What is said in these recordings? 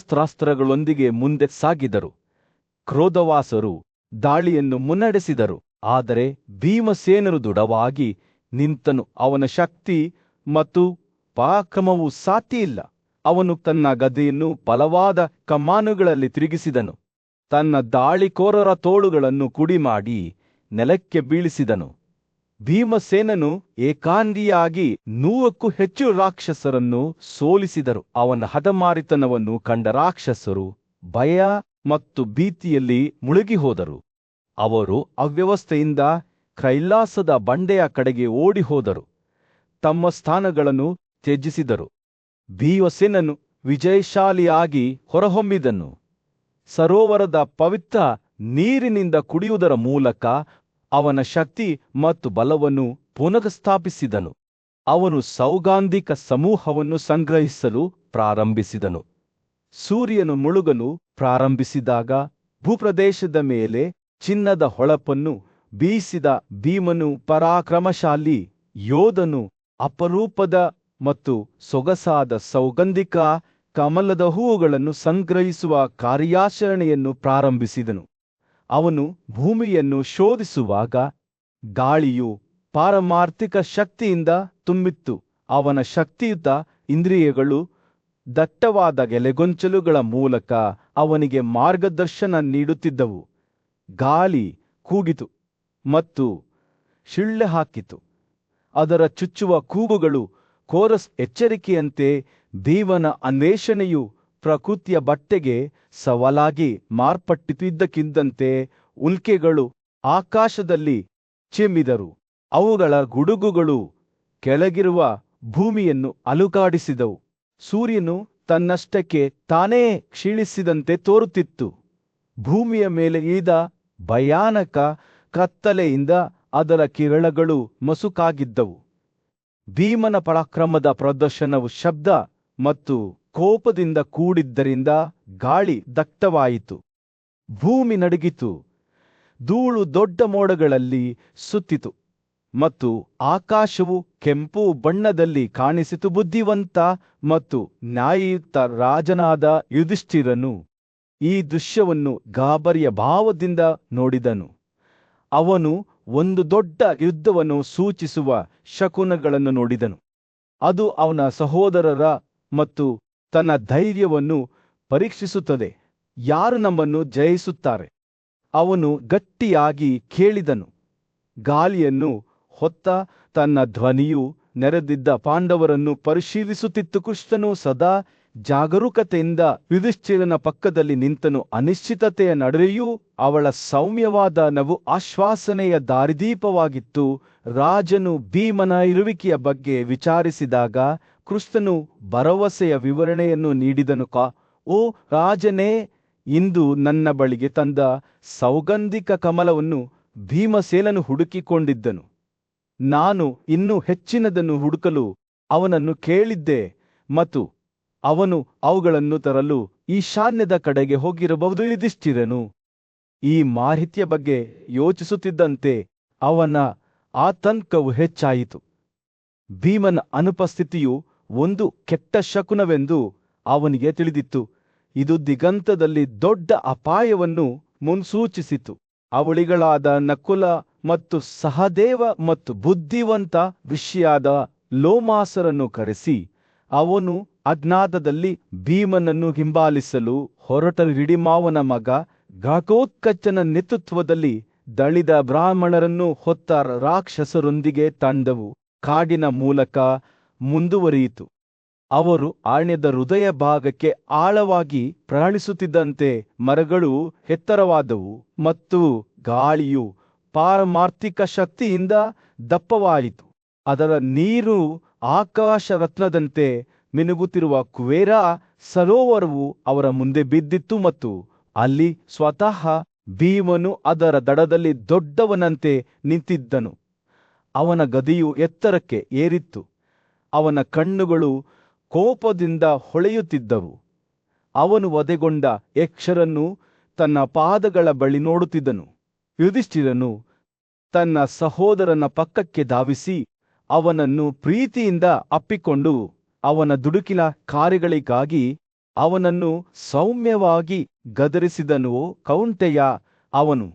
ಶಸ್ತ್ರಾಸ್ತ್ರಗಳೊಂದಿಗೆ ಮುಂದೆ ಸಾಗಿದರು. ಕ್ರೋಧವಾಸರು ದಾಳಿಯನ್ನು ಮುನ್ನಡೆಸಿದರು. ಆದರೆ ಭೀಮಸೇನನು ದೃಢವಾಗಿ ನಿಂತನು. ಅವನ ಶಕ್ತಿ ಮತ್ತು ಪರಾಕ್ರಮವು ಸಾಟಿಯಿಲ್ಲ. ಅವನು ತನ್ನ ಗದೆಯನ್ನು ಬಲವಾದ ಕಮಾನುಗಳಲ್ಲಿ ತಿರುಗಿಸಿದನು. ತನ್ನ ದಾಳಿಕೋರರ ತೋಳುಗಳನ್ನು ಕುಡಿಮಾಡಿ ನೆಲಕ್ಕೆ ಬೀಳಿಸಿದನು. ಭೀಮಸೇನನು ಏಕಾಂಗಿಯಾಗಿ 100ಕ್ಕೂ ಹೆಚ್ಚು ರಾಕ್ಷಸರನ್ನು ಸೋಲಿಸಿದರು. ಅವನ ಹಠಮಾರಿತನವನ್ನು ಕಂಡ ರಾಕ್ಷಸರು ಭಯ ಮತ್ತು ಭೀತಿಯಲ್ಲಿ ಮುಳುಗಿ ಹೋದರು. ಅವರು ಅವ್ಯವಸ್ಥೆಯಿಂದ ಕೈಲಾಸದ ಬಂಡೆಯ ಕಡೆಗೆ ಓಡಿ ಹೋದರು. ತಮ್ಮ ಸ್ಥಾನಗಳನ್ನು ತ್ಯಜಿಸಿದರು. ಭೀಮಸೇನನು ವಿಜಯಶಾಲಿಯಾಗಿ ಹೊರಹೊಮ್ಮಿದನು. ಸರೋವರದ ಪವಿತ್ರ ನೀರಿನಿಂದ ಕುಡಿಯುವುದರ ಮೂಲಕ ಅವನ ಶಕ್ತಿ ಮತ್ತು ಬಲವನ್ನು ಪುನಃಸ್ಥಾಪಿಸಿದನು. ಅವನು ಸೌಗಂಧಿಕ ಸಮೂಹವನ್ನು ಸಂಗ್ರಹಿಸಲು ಪ್ರಾರಂಭಿಸಿದನು. ಸೂರ್ಯನು ಮುಳುಗಲು ಪ್ರಾರಂಭಿಸಿದಾಗ ಭೂಪ್ರದೇಶದ ಮೇಲೆ ಚಿನ್ನದ ಹೊಳಪನ್ನು ಬೀಸಿದ ಭೀಮನು ಪರಾಕ್ರಮಶಾಲಿ ಯೋಧನು ಅಪರೂಪದ ಮತ್ತು ಸೊಗಸಾದ ಸೌಗಂಧಿಕ ಕಮಲದ ಹೂವುಗಳನ್ನು ಸಂಗ್ರಹಿಸುವ ಕಾರ್ಯಾಚರಣೆಯನ್ನು ಪ್ರಾರಂಭಿಸಿದನು. ಅವನು ಭೂಮಿಯನ್ನು ಶೋಧಿಸುವಾಗ ಗಾಳಿಯು ಪಾರಮಾರ್ಥಿಕ ಶಕ್ತಿಯಿಂದ ತುಂಬಿತ್ತು. ಅವನ ಶಕ್ತಿಯುತ ಇಂದ್ರಿಯಗಳು ದಟ್ಟವಾದ ಎಲೆಗೊಂಚಲುಗಳ ಮೂಲಕ ಅವನಿಗೆ ಮಾರ್ಗದರ್ಶನ ನೀಡುತ್ತಿದ್ದವು. ಗಾಳಿ ಕೂಗಿತು ಮತ್ತು ಶಿಳ್ಳೆ ಹಾಕಿತು. ಅದರ ಚುಚ್ಚುವ ಕೂಗುಗಳು ಕೋರಸ್ ಎಚ್ಚರಿಕೆಯಂತೆ ಭೀಮನ ಅನ್ವೇಷಣೆಯು ಪ್ರಕೃತಿಯ ಬಟ್ಟೆಗೆ ಸವಾಲಾಗಿ ಮಾರ್ಪಟ್ಟಿತು. ಇದ್ದಕ್ಕಿದ್ದಂತೆ ಉಲ್ಕೆಗಳು ಆಕಾಶದಲ್ಲಿ ಚಿಮ್ಮಿದರು. ಅವುಗಳ ಗುಡುಗುಗಳು ಕೆಳಗಿರುವ ಭೂಮಿಯನ್ನು ಅಲುಗಾಡಿಸಿದವು. ಸೂರ್ಯನು ತನ್ನಷ್ಟಕ್ಕೆ ತಾನೇ ಕ್ಷೀಣಿಸಿದಂತೆ ತೋರುತ್ತಿತ್ತು. ಭೂಮಿಯ ಮೇಲೆ ಇಳಿದ ಭಯಾನಕ ಕತ್ತಲೆಯಿಂದ ಅದರ ಕಿರಣಗಳು ಮಸುಕಾಗಿದ್ದವು. ಭೀಮನ ಪರಾಕ್ರಮದ ಪ್ರದರ್ಶನವು ಶಬ್ದ ಮತ್ತು ಕೋಪದಿಂದ ಕೂಡಿದ್ದರಿಂದ ಗಾಳಿ ದಟ್ಟವಾಯಿತು. ಭೂಮಿ ನಡುಗಿತು. ಧೂಳು ದೊಡ್ಡ ಮೋಡಗಳಲ್ಲಿ ಸುತ್ತಿತು ಮತ್ತು ಆಕಾಶವು ಕೆಂಪು ಬಣ್ಣದಲ್ಲಿ ಕಾಣಿಸಿತು. ಬುದ್ಧಿವಂತ ಮತ್ತು ನ್ಯಾಯಯುತ ರಾಜನಾದ ಯುಧಿಷ್ಠಿರನು ಈ ದೃಶ್ಯವನ್ನು ಗಾಬರಿಯ ಭಾವದಿಂದ ನೋಡಿದನು. ಅವನು ಒಂದು ದೊಡ್ಡ ಯುದ್ಧವನ್ನು ಸೂಚಿಸುವ ಶಕುನಗಳನ್ನು ನೋಡಿದನು. ಅದು ಅವನ ಸಹೋದರರ ಮತ್ತು ತನ್ನ ಧೈರ್ಯವನ್ನು ಪರೀಕ್ಷಿಸುತ್ತದೆ. ಯಾರು ನಮ್ಮನ್ನು ಜಯಿಸುತ್ತಾರೆ? ಅವನು ಗಟ್ಟಿಯಾಗಿ ಕೇಳಿದನು. ಗಾಳಿಯನ್ನು ಹೊತ್ತ ತನ್ನ ಧ್ವನಿಯು ನೆರೆದಿದ್ದ ಪಾಂಡವರನ್ನು ಪರಿಶೀಲಿಸುತ್ತಿತ್ತು. ಕೃಷ್ಣನು ಸದಾ ಜಾಗರೂಕತೆಯಿಂದ ಯುಧಿಷ್ಠಿರನ ಪಕ್ಕದಲ್ಲಿ ನಿಂತನು. ಅನಿಶ್ಚಿತತೆಯ ನಡುವೆಯೂ ಅವಳ ಸೌಮ್ಯವಾದ ನಗು ಆಶ್ವಾಸನೆಯ ದಾರಿದೀಪವಾಗಿತ್ತು. ರಾಜನು ಭೀಮನ ಇರುವಿಕೆಯ ಬಗ್ಗೆ ವಿಚಾರಿಸಿದಾಗ ಕೃಷ್ಣನು ಭರವಸೆಯ ವಿವರಣೆಯನ್ನು ನೀಡಿದನು. ಓ ರಾಜನೇ, ಇಂದು ನನ್ನ ಬಳಿಗೆ ತಂದ ಸೌಗಂಧಿಕ ಕಮಲವನ್ನು ಭೀಮಸೇನನು ಹುಡುಕಿಕೊಂಡಿದ್ದನು. ನಾನು ಇನ್ನೂ ಹೆಚ್ಚಿನದನ್ನು ಹುಡುಕಲು ಅವನನ್ನು ಕೇಳಿದ್ದೆ ಮತ್ತು ಅವನು ಅವುಗಳನ್ನು ತರಲು ಈಶಾನ್ಯದ ಕಡೆಗೆ ಹೋಗಿರಬಹುದು. ಯುಧಿಷ್ಠಿರನು ಈ ಮಾಹಿತಿಯ ಬಗ್ಗೆ ಯೋಚಿಸುತ್ತಿದ್ದಂತೆ ಅವನ ಆತಂಕವು ಹೆಚ್ಚಾಯಿತು. ಭೀಮನ ಅನುಪಸ್ಥಿತಿಯು ಒಂದು ಕೆಟ್ಟ ಶಕುನವೆಂದು ಅವನಿಗೆ ತಿಳಿದಿತ್ತು. ಇದು ದಿಗಂತದಲ್ಲಿ ದೊಡ್ಡ ಅಪಾಯವನ್ನು ಮುನ್ಸೂಚಿಸಿತು. ಅವಳಿಗಳಾದ ನಕುಲ ಮತ್ತು ಸಹದೇವ ಮತ್ತು ಬುದ್ಧಿವಂತ ಋಷಿಯಾದ ಲೋಮಾಸರನ್ನು ಕರೆಸಿ ಅವನು ಅಜ್ಞಾತದಲ್ಲಿ ಭೀಮನನ್ನು ಹಿಂಬಾಲಿಸಲು ಹೊರಟರು. ಹಿಡಿಮಾವನ ಮಗ ಘಟೋತ್ಕಚನ ನೇತೃತ್ವದಲ್ಲಿ ದಳಿದ ಬ್ರಾಹ್ಮಣರನ್ನು ಹೊತ್ತ ರಾಕ್ಷಸರೊಂದಿಗೆ ತಂಡವು ಕಾಡಿನ ಮೂಲಕ ಮುಂದುವರಿಯಿತು. ಅವರು ಅರಣ್ಯದ ಹೃದಯ ಭಾಗಕ್ಕೆ ಆಳವಾಗಿ ಪ್ರಯಾಣಿಸುತ್ತಿದ್ದಂತೆ ಮರಗಳು ಎತ್ತರವಾದವು ಮತ್ತು ಗಾಳಿಯು ಪಾರಮಾರ್ಥಿಕ ಶಕ್ತಿಯಿಂದ ದಪ್ಪವಾಯಿತು. ಅದರ ನೀರು ಆಕಾಶ ರತ್ನದಂತೆ ಮಿನುಗುತ್ತಿರುವ ಕುಬೇರ ಸರೋವರವು ಅವರ ಮುಂದೆ ಬಿದ್ದಿತ್ತು ಮತ್ತು ಅಲ್ಲಿ ಸ್ವತಃ ಭೀಮನು ಅದರ ದಡದಲ್ಲಿ ದೊಡ್ಡವನಂತೆ ನಿಂತಿದ್ದನು. ಅವನ ಗದೆಯು ಎತ್ತರಕ್ಕೆ ಏರಿತ್ತು. ಅವನ ಕಣ್ಣುಗಳು ಕೋಪದಿಂದ ಹೊಳೆಯುತ್ತಿದ್ದವು. ಅವನು ವಧೆಗೊಂಡ ಯಕ್ಷರನ್ನು ತನ್ನ ಪಾದಗಳ ಬಳಿ ನೋಡುತ್ತಿದ್ದನು. ಯುಧಿಷ್ಠಿರನು ತನ್ನ ಸಹೋದರನ ಪಕ್ಕಕ್ಕೆ ಧಾವಿಸಿ ಅವನನ್ನು ಪ್ರೀತಿಯಿಂದ ಅಪ್ಪಿಕೊಂಡು ಅವನ ದುಡುಕಿನ ಕಾರ್ಯಗಳಿಗಾಗಿ ಅವನನ್ನು ಸೌಮ್ಯವಾಗಿ ಗದರಿಸಿದನು. ಕೌಂಟೆಯ, ಅವನು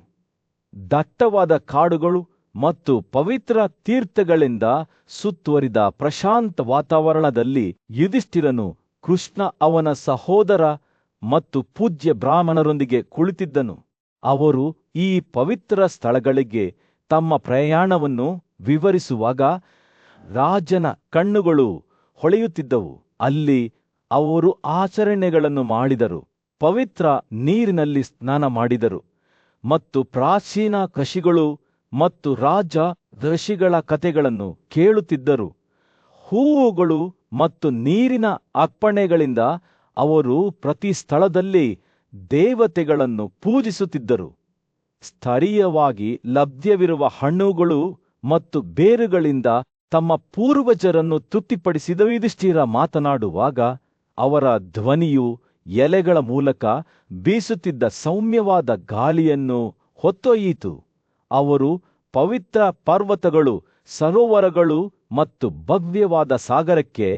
ದಟ್ಟವಾದ ಕಾಡುಗಳು ಮತ್ತು ಪವಿತ್ರ ತೀರ್ಥಗಳಿಂದ ಸುತ್ತುವರಿದ ಪ್ರಶಾಂತ ವಾತಾವರಣದಲ್ಲಿ ಯುಧಿಷ್ಠಿರನು, ಕೃಷ್ಣ ಅವನ ಸಹೋದರ ಮತ್ತು ಪೂಜ್ಯ ಬ್ರಾಹ್ಮಣರೊಂದಿಗೆ ಕುಳಿತಿದ್ದನು. ಅವರು ಈ ಪವಿತ್ರ ಸ್ಥಳಗಳಿಗೆ ತಮ್ಮ ಪ್ರಯಾಣವನ್ನು ವಿವರಿಸುವಾಗ ರಾಜನ ಕಣ್ಣುಗಳು ಹೊಳೆಯುತ್ತಿದ್ದವು. ಅಲ್ಲಿ ಅವರು ಆಚರಣೆಗಳನ್ನು ಮಾಡಿದರು, ಪವಿತ್ರ ನೀರಿನಲ್ಲಿ ಸ್ನಾನ ಮಾಡಿದರು ಮತ್ತು ಪ್ರಾಚೀನ ಕೃಷಿಗಳು ಮತ್ತು ರಾಜ ಋಷಿಗಳ ಕಥೆಗಳನ್ನು ಕೇಳುತ್ತಿದ್ದರು. ಹೂವುಗಳು ಮತ್ತು ನೀರಿನ ಅರ್ಪಣೆಗಳಿಂದ ಅವರು ಪ್ರತಿ ಸ್ಥಳದಲ್ಲಿ ದೇವತೆಗಳನ್ನು ಪೂಜಿಸುತ್ತಿದ್ದರು. ಸ್ಥಳೀಯವಾಗಿ ಲಭ್ಯವಿರುವ ಹಣ್ಣುಗಳು ಮತ್ತು ಬೇರುಗಳಿಂದ ತಮ್ಮ ಪೂರ್ವಜರನ್ನು ತೃಪ್ತಿಪಡಿಸಿದ ಯುಧಿಷ್ಠಿರ ಮಾತನಾಡುವಾಗ ಅವರ ಧ್ವನಿಯು ಎಲೆಗಳ ಮೂಲಕ ಬೀಸುತ್ತಿದ್ದ ಸೌಮ್ಯವಾದ ಗಾಳಿಯನ್ನು ಹೊತ್ತೊಯ್ಯಿತು. ಅವರು ಪವಿತ್ರ ಪರ್ವತಗಳು, ಸರೋವರಗಳು ಮತ್ತು ಭವ್ಯವಾದ ಸಾಗರಕ್ಕೆ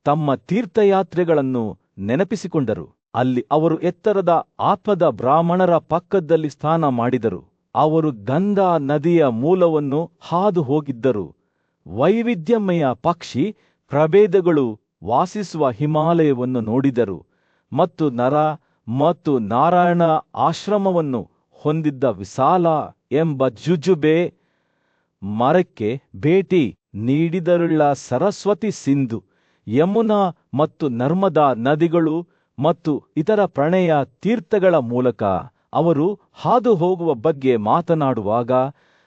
ತಮ್ಮ ತೀರ್ಥಯಾತ್ರೆಗಳನ್ನು ನೆನಪಿಸಿಕೊಂಡರು. ಅಲ್ಲಿ ಅವರು ಎತ್ತರದ ಆತ್ಮದ ಬ್ರಾಹ್ಮಣರ ಪಕ್ಕದಲ್ಲಿ ಸ್ನಾನ ಮಾಡಿದರು. ಅವರು ಗಂಗಾ ನದಿಯ ಮೂಲವನ್ನು ಹಾದು ಹೋಗಿದ್ದರು. ವೈವಿಧ್ಯಮಯ ಪಕ್ಷಿ ಪ್ರಭೇದಗಳು ವಾಸಿಸುವ ಹಿಮಾಲಯವನ್ನು ನೋಡಿದರು ಮತ್ತು ನರ ಮತ್ತು ನಾರಾಯಣ ಆಶ್ರಮವನ್ನು ಹೊಂದಿದ್ದ ವಿಶಾಲ ಎಂಬ ಜುಜುಬೆ ಮರಕ್ಕೆ ಭೇಟಿ ನೀಡಿದರುಳ್ಳ ಸರಸ್ವತಿ, ಸಿಂಧು, ಯಮುನಾ ಮತ್ತು ನರ್ಮದಾ ನದಿಗಳು ಮತ್ತು ಇತರ ಪ್ರಣಯ ತೀರ್ಥಗಳ ಮೂಲಕ ಅವರು ಹಾದು ಹೋಗುವ ಬಗ್ಗೆ ಮಾತನಾಡುವಾಗ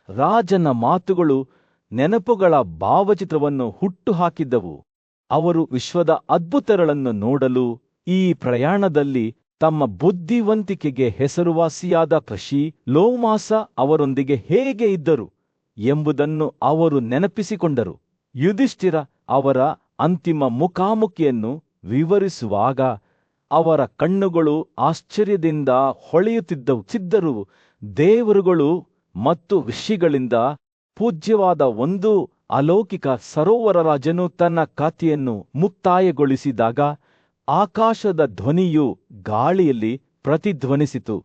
ರಾಜನ ಮಾತುಗಳು ನೆನಪುಗಳ ಭಾವಚಿತ್ರವನ್ನು ಹುಟ್ಟುಹಾಕಿದ್ದವು. ಅವರು ವಿಶ್ವದ ಅದ್ಭುತಗಳನ್ನು ನೋಡಲು ಈ ಪ್ರಯಾಣದಲ್ಲಿ ತಮ್ಮ ಬುದ್ಧಿವಂತಿಕೆಗೆ ಹೆಸರುವಾಸಿಯಾದ ಕೃಷಿ ಲೋಮಾಸ ಅವರೊಂದಿಗೆ ಹೇಗೆ ಇದ್ದರು ಎಂಬುದನ್ನು ಅವರು ನೆನಪಿಸಿಕೊಂಡರು. ಯುಧಿಷ್ಠಿರ ಅವರ ಅಂತಿಮ ಮುಖಾಮುಖಿಯನ್ನು ವಿವರಿಸುವಾಗ ಅವರ ಕಣ್ಣುಗಳು ಆಶ್ಚರ್ಯದಿಂದ ಹೊಳೆಯುತ್ತಿದ್ದವು. ದೇವರುಗಳು ಮತ್ತು ಋಷಿಗಳಿಂದ ಪೂಜ್ಯವಾದ ಒಂದು ಅಲೌಕಿಕ ಸರೋವರ ರಾಜನು ತನ್ನ ಕಥೆಯನ್ನು ಮುಕ್ತಾಯಗೊಳಿಸಿದಾಗ ಆಕಾಶದ ಧ್ವನಿಯು ಗಾಳಿಯಲ್ಲಿ ಪ್ರತಿಧ್ವನಿಸಿತು.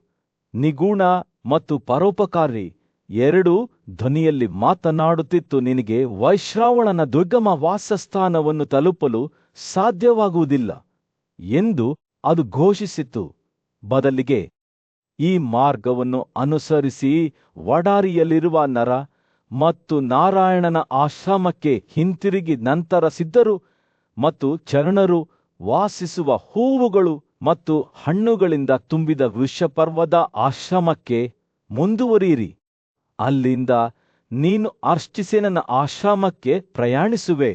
ನಿಗೂಢ ಮತ್ತು ಪರೋಪಕಾರಿ ಎರಡೂ ಧ್ವನಿಯಲ್ಲಿ ಮಾತನಾಡುತ್ತಿತ್ತು. ನಿನಗೆ ವೈಶ್ರಾವಣನ ದುರ್ಗಮ ವಾಸಸ್ಥಾನವನ್ನು ತಲುಪಲು ಸಾಧ್ಯವಾಗುವುದಿಲ್ಲ ಎಂದು ಅದು ಘೋಷಿಸಿತು. ಬದಲಿಗೆ ಈ ಮಾರ್ಗವನ್ನು ಅನುಸರಿಸಿ ವಡಾರಿಯಲ್ಲಿರುವ ನರ ಮತ್ತು ನಾರಾಯಣನ ಆಶ್ರಮಕ್ಕೆ ಹಿಂತಿರುಗಿ ನಂತರ ಸಿದ್ಧರು ಮತ್ತು ಚರಣರು ವಾಸಿಸುವ ಹೂವುಗಳು ಮತ್ತು ಹಣ್ಣುಗಳಿಂದ ತುಂಬಿದ ವೃಷಪರ್ವದ ಆಶ್ರಮಕ್ಕೆ ಮುಂದುವರಿಯಿರಿ. ಅಲ್ಲಿಂದ ನೀನು ಅರ್ಚಿಸೇನನ ಆಶ್ರಮಕ್ಕೆ ಪ್ರಯಾಣಿಸುವೆ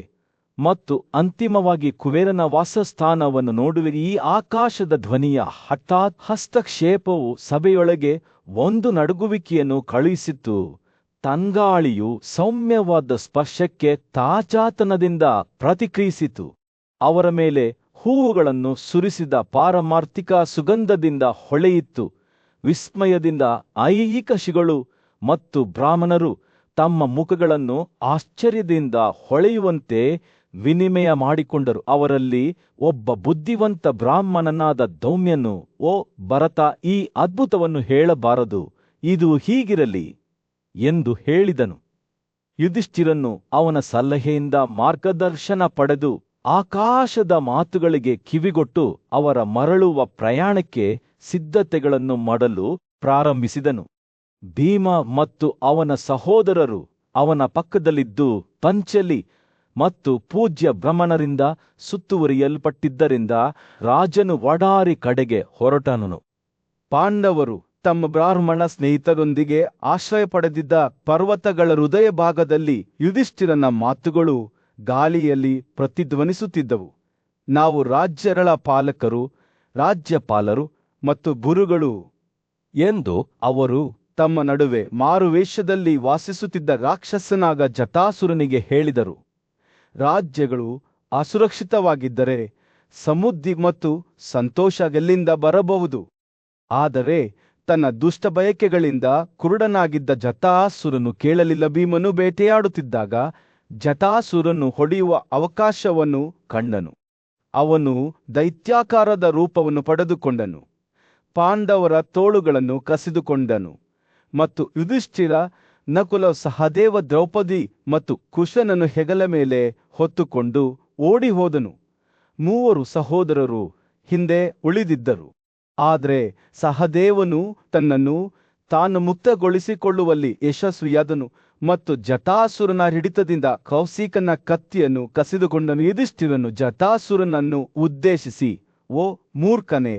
ಮತ್ತು ಅಂತಿಮವಾಗಿ ಕುಬೇರನ ವಾಸಸ್ಥಾನವನ್ನು ನೋಡುವೆ. ಈ ಆಕಾಶದ ಧ್ವನಿಯ ಹಠಾತ್ ಹಸ್ತಕ್ಷೇಪವು ಸಭೆಯೊಳಗೆ ಒಂದು ನಡುಗುವಿಕೆಯನ್ನು ಕಳುಹಿಸಿತು. ತಂಗಾಳಿಯು ಸೌಮ್ಯವಾದ ಸ್ಪರ್ಶಕ್ಕೆ ತಾಜಾತನದಿಂದ ಪ್ರತಿಕ್ರಿಯಿಸಿತು. ಅವರ ಮೇಲೆ ಹೂವುಗಳನ್ನು ಸುರಿಸಿದ ಪಾರಮಾರ್ಥಿಕ ಸುಗಂಧದಿಂದ ಹೊಳೆಯಿತು. ವಿಸ್ಮಯದಿಂದ ಐಹಿಕಶಿಗಳು ಮತ್ತು ಬ್ರಾಹ್ಮಣರು ತಮ್ಮ ಮುಖಗಳನ್ನು ಆಶ್ಚರ್ಯದಿಂದ ಹೊಳೆಯುವಂತೆ ವಿನಿಮಯ ಮಾಡಿಕೊಂಡರು. ಅವರಲ್ಲಿ ಒಬ್ಬ ಬುದ್ಧಿವಂತ ಬ್ರಾಹ್ಮಣನಾದ ದೌಮ್ಯನು, ಓ ಭರತ, ಈ ಅದ್ಭುತವನ್ನು ಹೇಳಬಾರದು, ಇದು ಹೀಗಿರಲಿ ಎಂದು ಹೇಳಿದನು. ಯುಧಿಷ್ಠಿರನು ಅವನ ಸಲಹೆಯಿಂದ ಮಾರ್ಗದರ್ಶನ ಪಡೆದು ಆಕಾಶದ ಮಾತುಗಳಿಗೆ ಕಿವಿಗೊಟ್ಟು ಅವರ ಮರಳುವ ಪ್ರಯಾಣಕ್ಕೆ ಸಿದ್ಧತೆಗಳನ್ನು ಮಾಡಲು ಪ್ರಾರಂಭಿಸಿದನು. ಭೀಮ ಮತ್ತು ಅವನ ಸಹೋದರರು ಅವನ ಪಕ್ಕದಲ್ಲಿದ್ದು ಪಂಚಲಿ ಮತ್ತು ಪೂಜ್ಯ ಬ್ರಾಹ್ಮಣರಿಂದ ಸುತ್ತುವರಿಯಲ್ಪಟ್ಟಿದ್ದರಿಂದ ರಾಜನು ವಡಾರಿ ಕಡೆಗೆ ಹೊರಟನು. ಪಾಂಡವರು ತಮ್ಮ ಬ್ರಾಹ್ಮಣ ಸ್ನೇಹಿತರೊಂದಿಗೆ ಆಶ್ರಯ ಪಡೆದಿದ್ದ ಪರ್ವತಗಳ ಹೃದಯ ಭಾಗದಲ್ಲಿ ಯುಧಿಷ್ಠಿರನ ಮಾತುಗಳು ಗಾಳಿಯಲ್ಲಿ ಪ್ರತಿಧ್ವನಿಸುತ್ತಿದ್ದವು. ನಾವು ರಾಜ್ಯಗಳ ಪಾಲಕರು, ರಾಜ್ಯಪಾಲರು ಮತ್ತು ಗುರುಗಳು ಎಂದು ಅವರು ತಮ್ಮ ನಡುವೆ ಮಾರುವೇಷದಲ್ಲಿ ವಾಸಿಸುತ್ತಿದ್ದ ರಾಕ್ಷಸನಾಗ ಜಟಾಸುರನಿಗೆ ಹೇಳಿದರು. ರಾಜ್ಯಗಳು ಅಸುರಕ್ಷಿತವಾಗಿದ್ದರೆ ಸಮೃದ್ಧಿ ಮತ್ತು ಸಂತೋಷ ಎಲ್ಲಿಂದ ಬರಬಹುದು? ಆದರೆ ತನ್ನ ದುಷ್ಟ ಬಯಕೆಗಳಿಂದ ಕುರುಡನಾಗಿದ್ದ ಜಟಾಸುರನು ಕೇಳಲಿಲ್ಲ. ಭೀಮನು ಬೇಟೆಯಾಡುತ್ತಿದ್ದಾಗ ಜಟಾಸುರನು ಹೊಡೆಯುವ ಅವಕಾಶವನ್ನು ಕಂಡನು. ಅವನು ದೈತ್ಯಾಕಾರದ ರೂಪವನ್ನು ಪಡೆದುಕೊಂಡನು. ಪಾಂಡವರ ತೋಳುಗಳನ್ನು ಕಸಿದುಕೊಂಡನು ಮತ್ತು ಯುಧಿಷ್ಠಿರ, ನಕುಲ, ಸಹದೇವ, ದ್ರೌಪದಿ ಮತ್ತು ಕುಶನನ್ನು ಹೆಗಲ ಮೇಲೆ ಹೊತ್ತುಕೊಂಡು ಓಡಿ ಹೋದನು. 3 ಸಹೋದರರು ಹಿಂದೆ ಉಳಿದಿದ್ದರು. ಆದರೆ ಸಹದೇವನು ತನ್ನನ್ನು ತಾನು ಮುಕ್ತಗೊಳಿಸಿಕೊಳ್ಳುವಲ್ಲಿ ಯಶಸ್ವಿಯಾದನು ಮತ್ತು ಜಟಾಸುರನ ಹಿಡಿತದಿಂದ ಕೌಶಿಕನ ಕತ್ತಿಯನ್ನು ಕಸಿದುಕೊಂಡನು. ಯುಧಿಷ್ಠಿರನು ಜಟಾಸುರನನ್ನು ಉದ್ದೇಶಿಸಿ, ಓ ಮೂರ್ಖನೇ,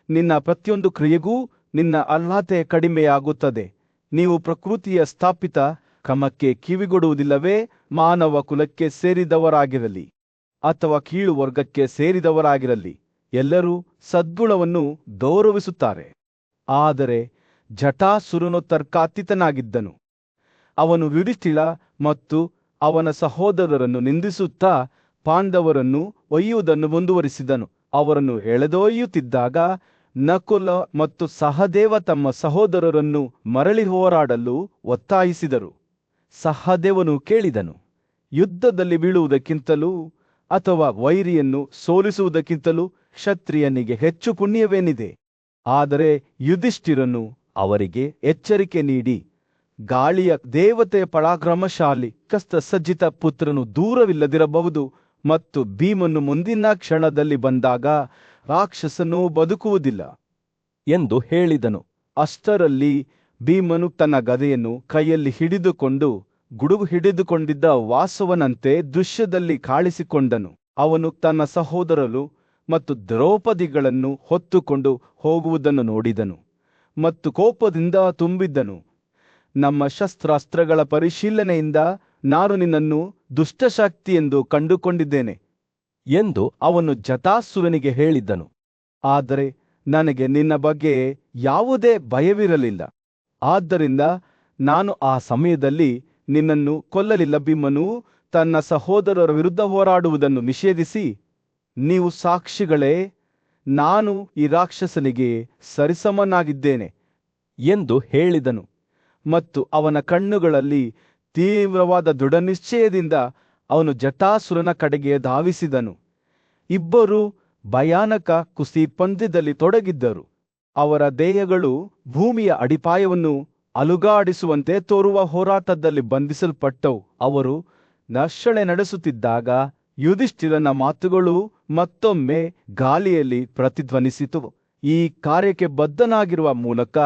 ನಿನ್ನ ಪ್ರತಿಯೊಂದು ಕ್ರಿಯೆಗೂ ನಿನ್ನ ಅರ್ಹತೆ ಕಡಿಮೆಯಾಗುತ್ತದೆ. ನೀವು ಪ್ರಕೃತಿಯ ಸ್ಥಾಪಿತ ಕ್ರಮಕ್ಕೆ ಕಿವಿಗೊಡುವುದಿಲ್ಲವೇ? ಮಾನವ ಕುಲಕ್ಕೆ ಸೇರಿದವರಾಗಿರಲಿ ಅಥವಾ ಕೀಳು ವರ್ಗಕ್ಕೆ ಸೇರಿದವರಾಗಿರಲಿ, ಎಲ್ಲರೂ ಸದ್ಗುಣವನ್ನು ಗೌರವಿಸುತ್ತಾರೆ. ಆದರೆ ಜಟಾಸುರನು ತರ್ಕಾತೀತನಾಗಿದ್ದನು. ಅವನು ಯುಧಿಷ್ಠಿರ ಮತ್ತು ಅವನ ಸಹೋದರರನ್ನು ನಿಂದಿಸುತ್ತಾ ಪಾಂಡವರನ್ನು ಒಯ್ಯುವುದನ್ನು ಮುಂದುವರಿಸಿದನು. ಅವರನ್ನು ಎಳೆದೊಯ್ಯುತ್ತಿದ್ದಾಗ ನಕುಲ ಮತ್ತು ಸಹದೇವ ತಮ್ಮ ಸಹೋದರರನ್ನು ಮರಳಿ ಹೋರಾಡಲು ಒತ್ತಾಯಿಸಿದರು. ಸಹದೇವನು ಕೇಳಿದನು, ಯುದ್ಧದಲ್ಲಿ ಬೀಳುವುದಕ್ಕಿಂತಲೂ ಅಥವಾ ವೈರಿಯನ್ನು ಸೋಲಿಸುವುದಕ್ಕಿಂತಲೂ ಕ್ಷತ್ರಿಯನಿಗೆ ಹೆಚ್ಚು ಪುಣ್ಯವೇನಿದೆ? ಆದರೆ ಯುಧಿಷ್ಠಿರನು ಅವರಿಗೆ ಎಚ್ಚರಿಕೆ ನೀಡಿ, ಗಾಳಿಯ ದೇವತೆಯ ಪರಾಕ್ರಮಶಾಲಿ ಕಸ್ತಸಜ್ಜಿತ ಪುತ್ರನು ದೂರವಿಲ್ಲದಿರಬಹುದು ಮತ್ತು ಭೀಮನು ಮುಂದಿನ ಕ್ಷಣದಲ್ಲಿ ಬಂದಾಗ ರಾಕ್ಷಸನು ಬದುಕುವುದಿಲ್ಲ ಎಂದು ಹೇಳಿದನು. ಅಷ್ಟರಲ್ಲಿ ಭೀಮನು ತನ್ನ ಗದೆಯನ್ನು ಕೈಯಲ್ಲಿ ಹಿಡಿದುಕೊಂಡು ಗುಡುಗು ಹಿಡಿದುಕೊಂಡಿದ್ದ ವಾಸವನಂತೆ ದೃಶ್ಯದಲ್ಲಿ ಕಾಣಿಸಿಕೊಂಡನು. ಅವನು ತನ್ನ ಸಹೋದರರು ಮತ್ತು ದ್ರೌಪದಿಗಳನ್ನು ಹೊತ್ತುಕೊಂಡು ಹೋಗುವುದನ್ನು ನೋಡಿದನು ಮತ್ತು ಕೋಪದಿಂದ ತುಂಬಿದ್ದನು. ನಮ್ಮ ಶಸ್ತ್ರಾಸ್ತ್ರಗಳ ಪರಿಶೀಲನೆಯಿಂದ ನಾನು ನಿನ್ನನ್ನು ದುಷ್ಟಶಕ್ತಿಯೆಂದು ಕಂಡುಕೊಂಡಿದ್ದೇನೆ ಎಂದು ಅವನು ಜಟಾಸುರನಿಗೆ ಹೇಳಿದ್ದನು. ಆದರೆ ನನಗೆ ನಿನ್ನ ಬಗ್ಗೆ ಯಾವುದೇ ಭಯವಿರಲಿಲ್ಲ. ಆದ್ದರಿಂದ ನಾನು ಆ ಸಮಯದಲ್ಲಿ ನಿನ್ನನ್ನು ಕೊಲ್ಲಲಿಲ್ಲ. ಭೀಮನು ತನ್ನ ಸಹೋದರರ ವಿರುದ್ಧ ಹೋರಾಡುವುದನ್ನು ನಿಷೇಧಿಸಿ, ನೀವು ಸಾಕ್ಷಿಗಳೇ, ನಾನು ಈ ರಾಕ್ಷಸನಿಗೆ ಸರಿಸಮನಾಗಿದ್ದೇನೆ ಎಂದು ಹೇಳಿದನು. ಮತ್ತು ಅವನ ಕಣ್ಣುಗಳಲ್ಲಿ ತೀವ್ರವಾದ ದೃಢನಿಶ್ಚಯದಿಂದ ಅವನು ಜಟಾಸುರನ ಕಡೆಗೆ ಧಾವಿಸಿದನು. ಇಬ್ಬರೂ ಭಯಾನಕ ಕುಸ್ತಿ ಪಂದ್ಯದಲ್ಲಿ ತೊಡಗಿದ್ದರು. ಅವರ ದೇಹಗಳು ಭೂಮಿಯ ಅಡಿಪಾಯವನ್ನು ಅಲುಗಾಡಿಸುವಂತೆ ತೋರುವ ಹೋರಾಟದಲ್ಲಿ ಬಂಧಿಸಲ್ಪಟ್ಟವು. ಅವರು ನರ್ಷಣೆ ನಡೆಸುತ್ತಿದ್ದಾಗ ಯುಧಿಷ್ಠಿರನ ಮಾತುಗಳು ಮತ್ತೊಮ್ಮೆ ಗಾಳಿಯಲ್ಲಿ ಪ್ರತಿಧ್ವನಿಸಿತು. ಈ ಕಾರ್ಯಕ್ಕೆ ಬದ್ಧನಾಗಿರುವ ಮೂಲಕ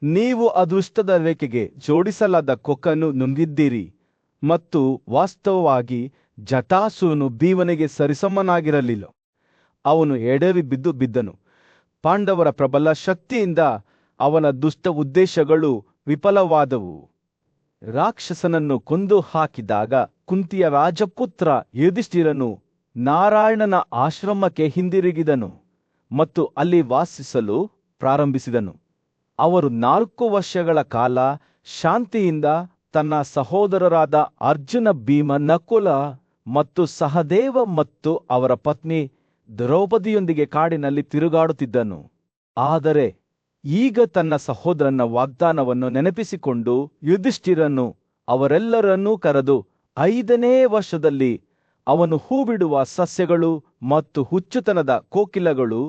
ನೀವು ಅದೃಷ್ಟದ ರೇಖೆಗೆ ಜೋಡಿಸಲಾದ ಕೊಕ್ಕನ್ನು ನುಂಗಿದ್ದೀರಿ. ಮತ್ತು ವಾಸ್ತವವಾಗಿ ಜಟಾಸುರನು ಭೀಮನಿಗೆ ಸರಿಸಮನಾಗಿರಲಿಲ್ಲ. ಅವನು ಎಡವಿ ಬಿದ್ದನು. ಪಾಂಡವರ ಪ್ರಬಲ ಶಕ್ತಿಯಿಂದ ಅವನ ದುಷ್ಟ ಉದ್ದೇಶಗಳು ವಿಫಲವಾದವು. ರಾಕ್ಷಸನನ್ನು ಕೊಂದು ಹಾಕಿದಾಗ ಕುಂತಿಯ ರಾಜಪುತ್ರ ಯುಧಿಷ್ಠಿರನು ನಾರಾಯಣನ ಆಶ್ರಮಕ್ಕೆ ಹಿಂದಿರುಗಿದನು ಮತ್ತು ಅಲ್ಲಿ ವಾಸಿಸಲು ಪ್ರಾರಂಭಿಸಿದನು. ಅವರು 4 ವರ್ಷಗಳ ಕಾಲ ಶಾಂತಿಯಿಂದ ತನ್ನ ಸಹೋದರರಾದ ಅರ್ಜುನ, ಭೀಮ, ನಕುಲ ಮತ್ತು ಸಹದೇವ ಮತ್ತು ಅವರ ಪತ್ನಿ ದ್ರೌಪದಿಯೊಂದಿಗೆ ಕಾಡಿನಲ್ಲಿ ತಿರುಗಾಡುತ್ತಿದ್ದನು. ಆದರೆ ಈಗ ತನ್ನ ಸಹೋದರನ ವಾಗ್ದಾನವನ್ನು ನೆನಪಿಸಿಕೊಂಡು ಯುಧಿಷ್ಠಿರನು ಅವರೆಲ್ಲರನ್ನೂ ಕರೆದು, 5ನೇ ವರ್ಷದಲ್ಲಿ ಅವನು ಹೂ ಬಿಡುವ ಸಸ್ಯಗಳು ಮತ್ತು ಹುಚ್ಚುತನದ ಕೋಕಿಲಗಳು,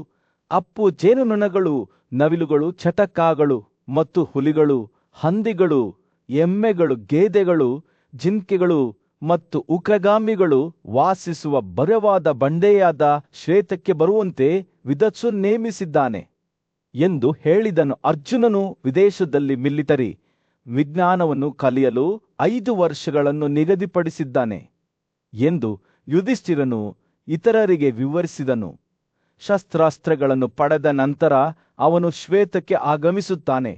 ಅಪ್ಪು ಜೇನುನೊಣಗಳು, ನವಿಲುಗಳು, ಚಟಕಾಗಳು ಮತ್ತು ಹುಲಿಗಳು, ಹಂದಿಗಳು, ಎಮ್ಮೆಗಳು, ಗೇದೆಗಳು, ಜಿಂಕೆಗಳು ಮತ್ತು ಉಗ್ರಗಾಮಿಗಳು ವಾಸಿಸುವ ಬರವಾದ ಬಂಡೆಯಾದ ಶ್ವೇತಕ್ಕೆ ಬರುವಂತೆ ವಿಧತ್ಸು ನೇಮಿಸಿದ್ದಾನೆ ಎಂದು ಹೇಳಿದನು. ಅರ್ಜುನನು ವಿದೇಶದಲ್ಲಿ ಮಿಲಿಟರಿ ವಿಜ್ಞಾನವನ್ನು ಕಲಿಯಲು 5 ವರ್ಷಗಳನ್ನು ನಿಗದಿಪಡಿಸಿದ್ದಾನೆ ಎಂದು ಯುಧಿಷ್ಠಿರನು ಇತರರಿಗೆ ವಿವರಿಸಿದನು. ಶಸ್ತ್ರಾಸ್ತ್ರಗಳನ್ನು ಪಡೆದ ನಂತರ ಅವನು ಶ್ವೇತಕ್ಕೆ ಆಗಮಿಸುತ್ತಾನೆ.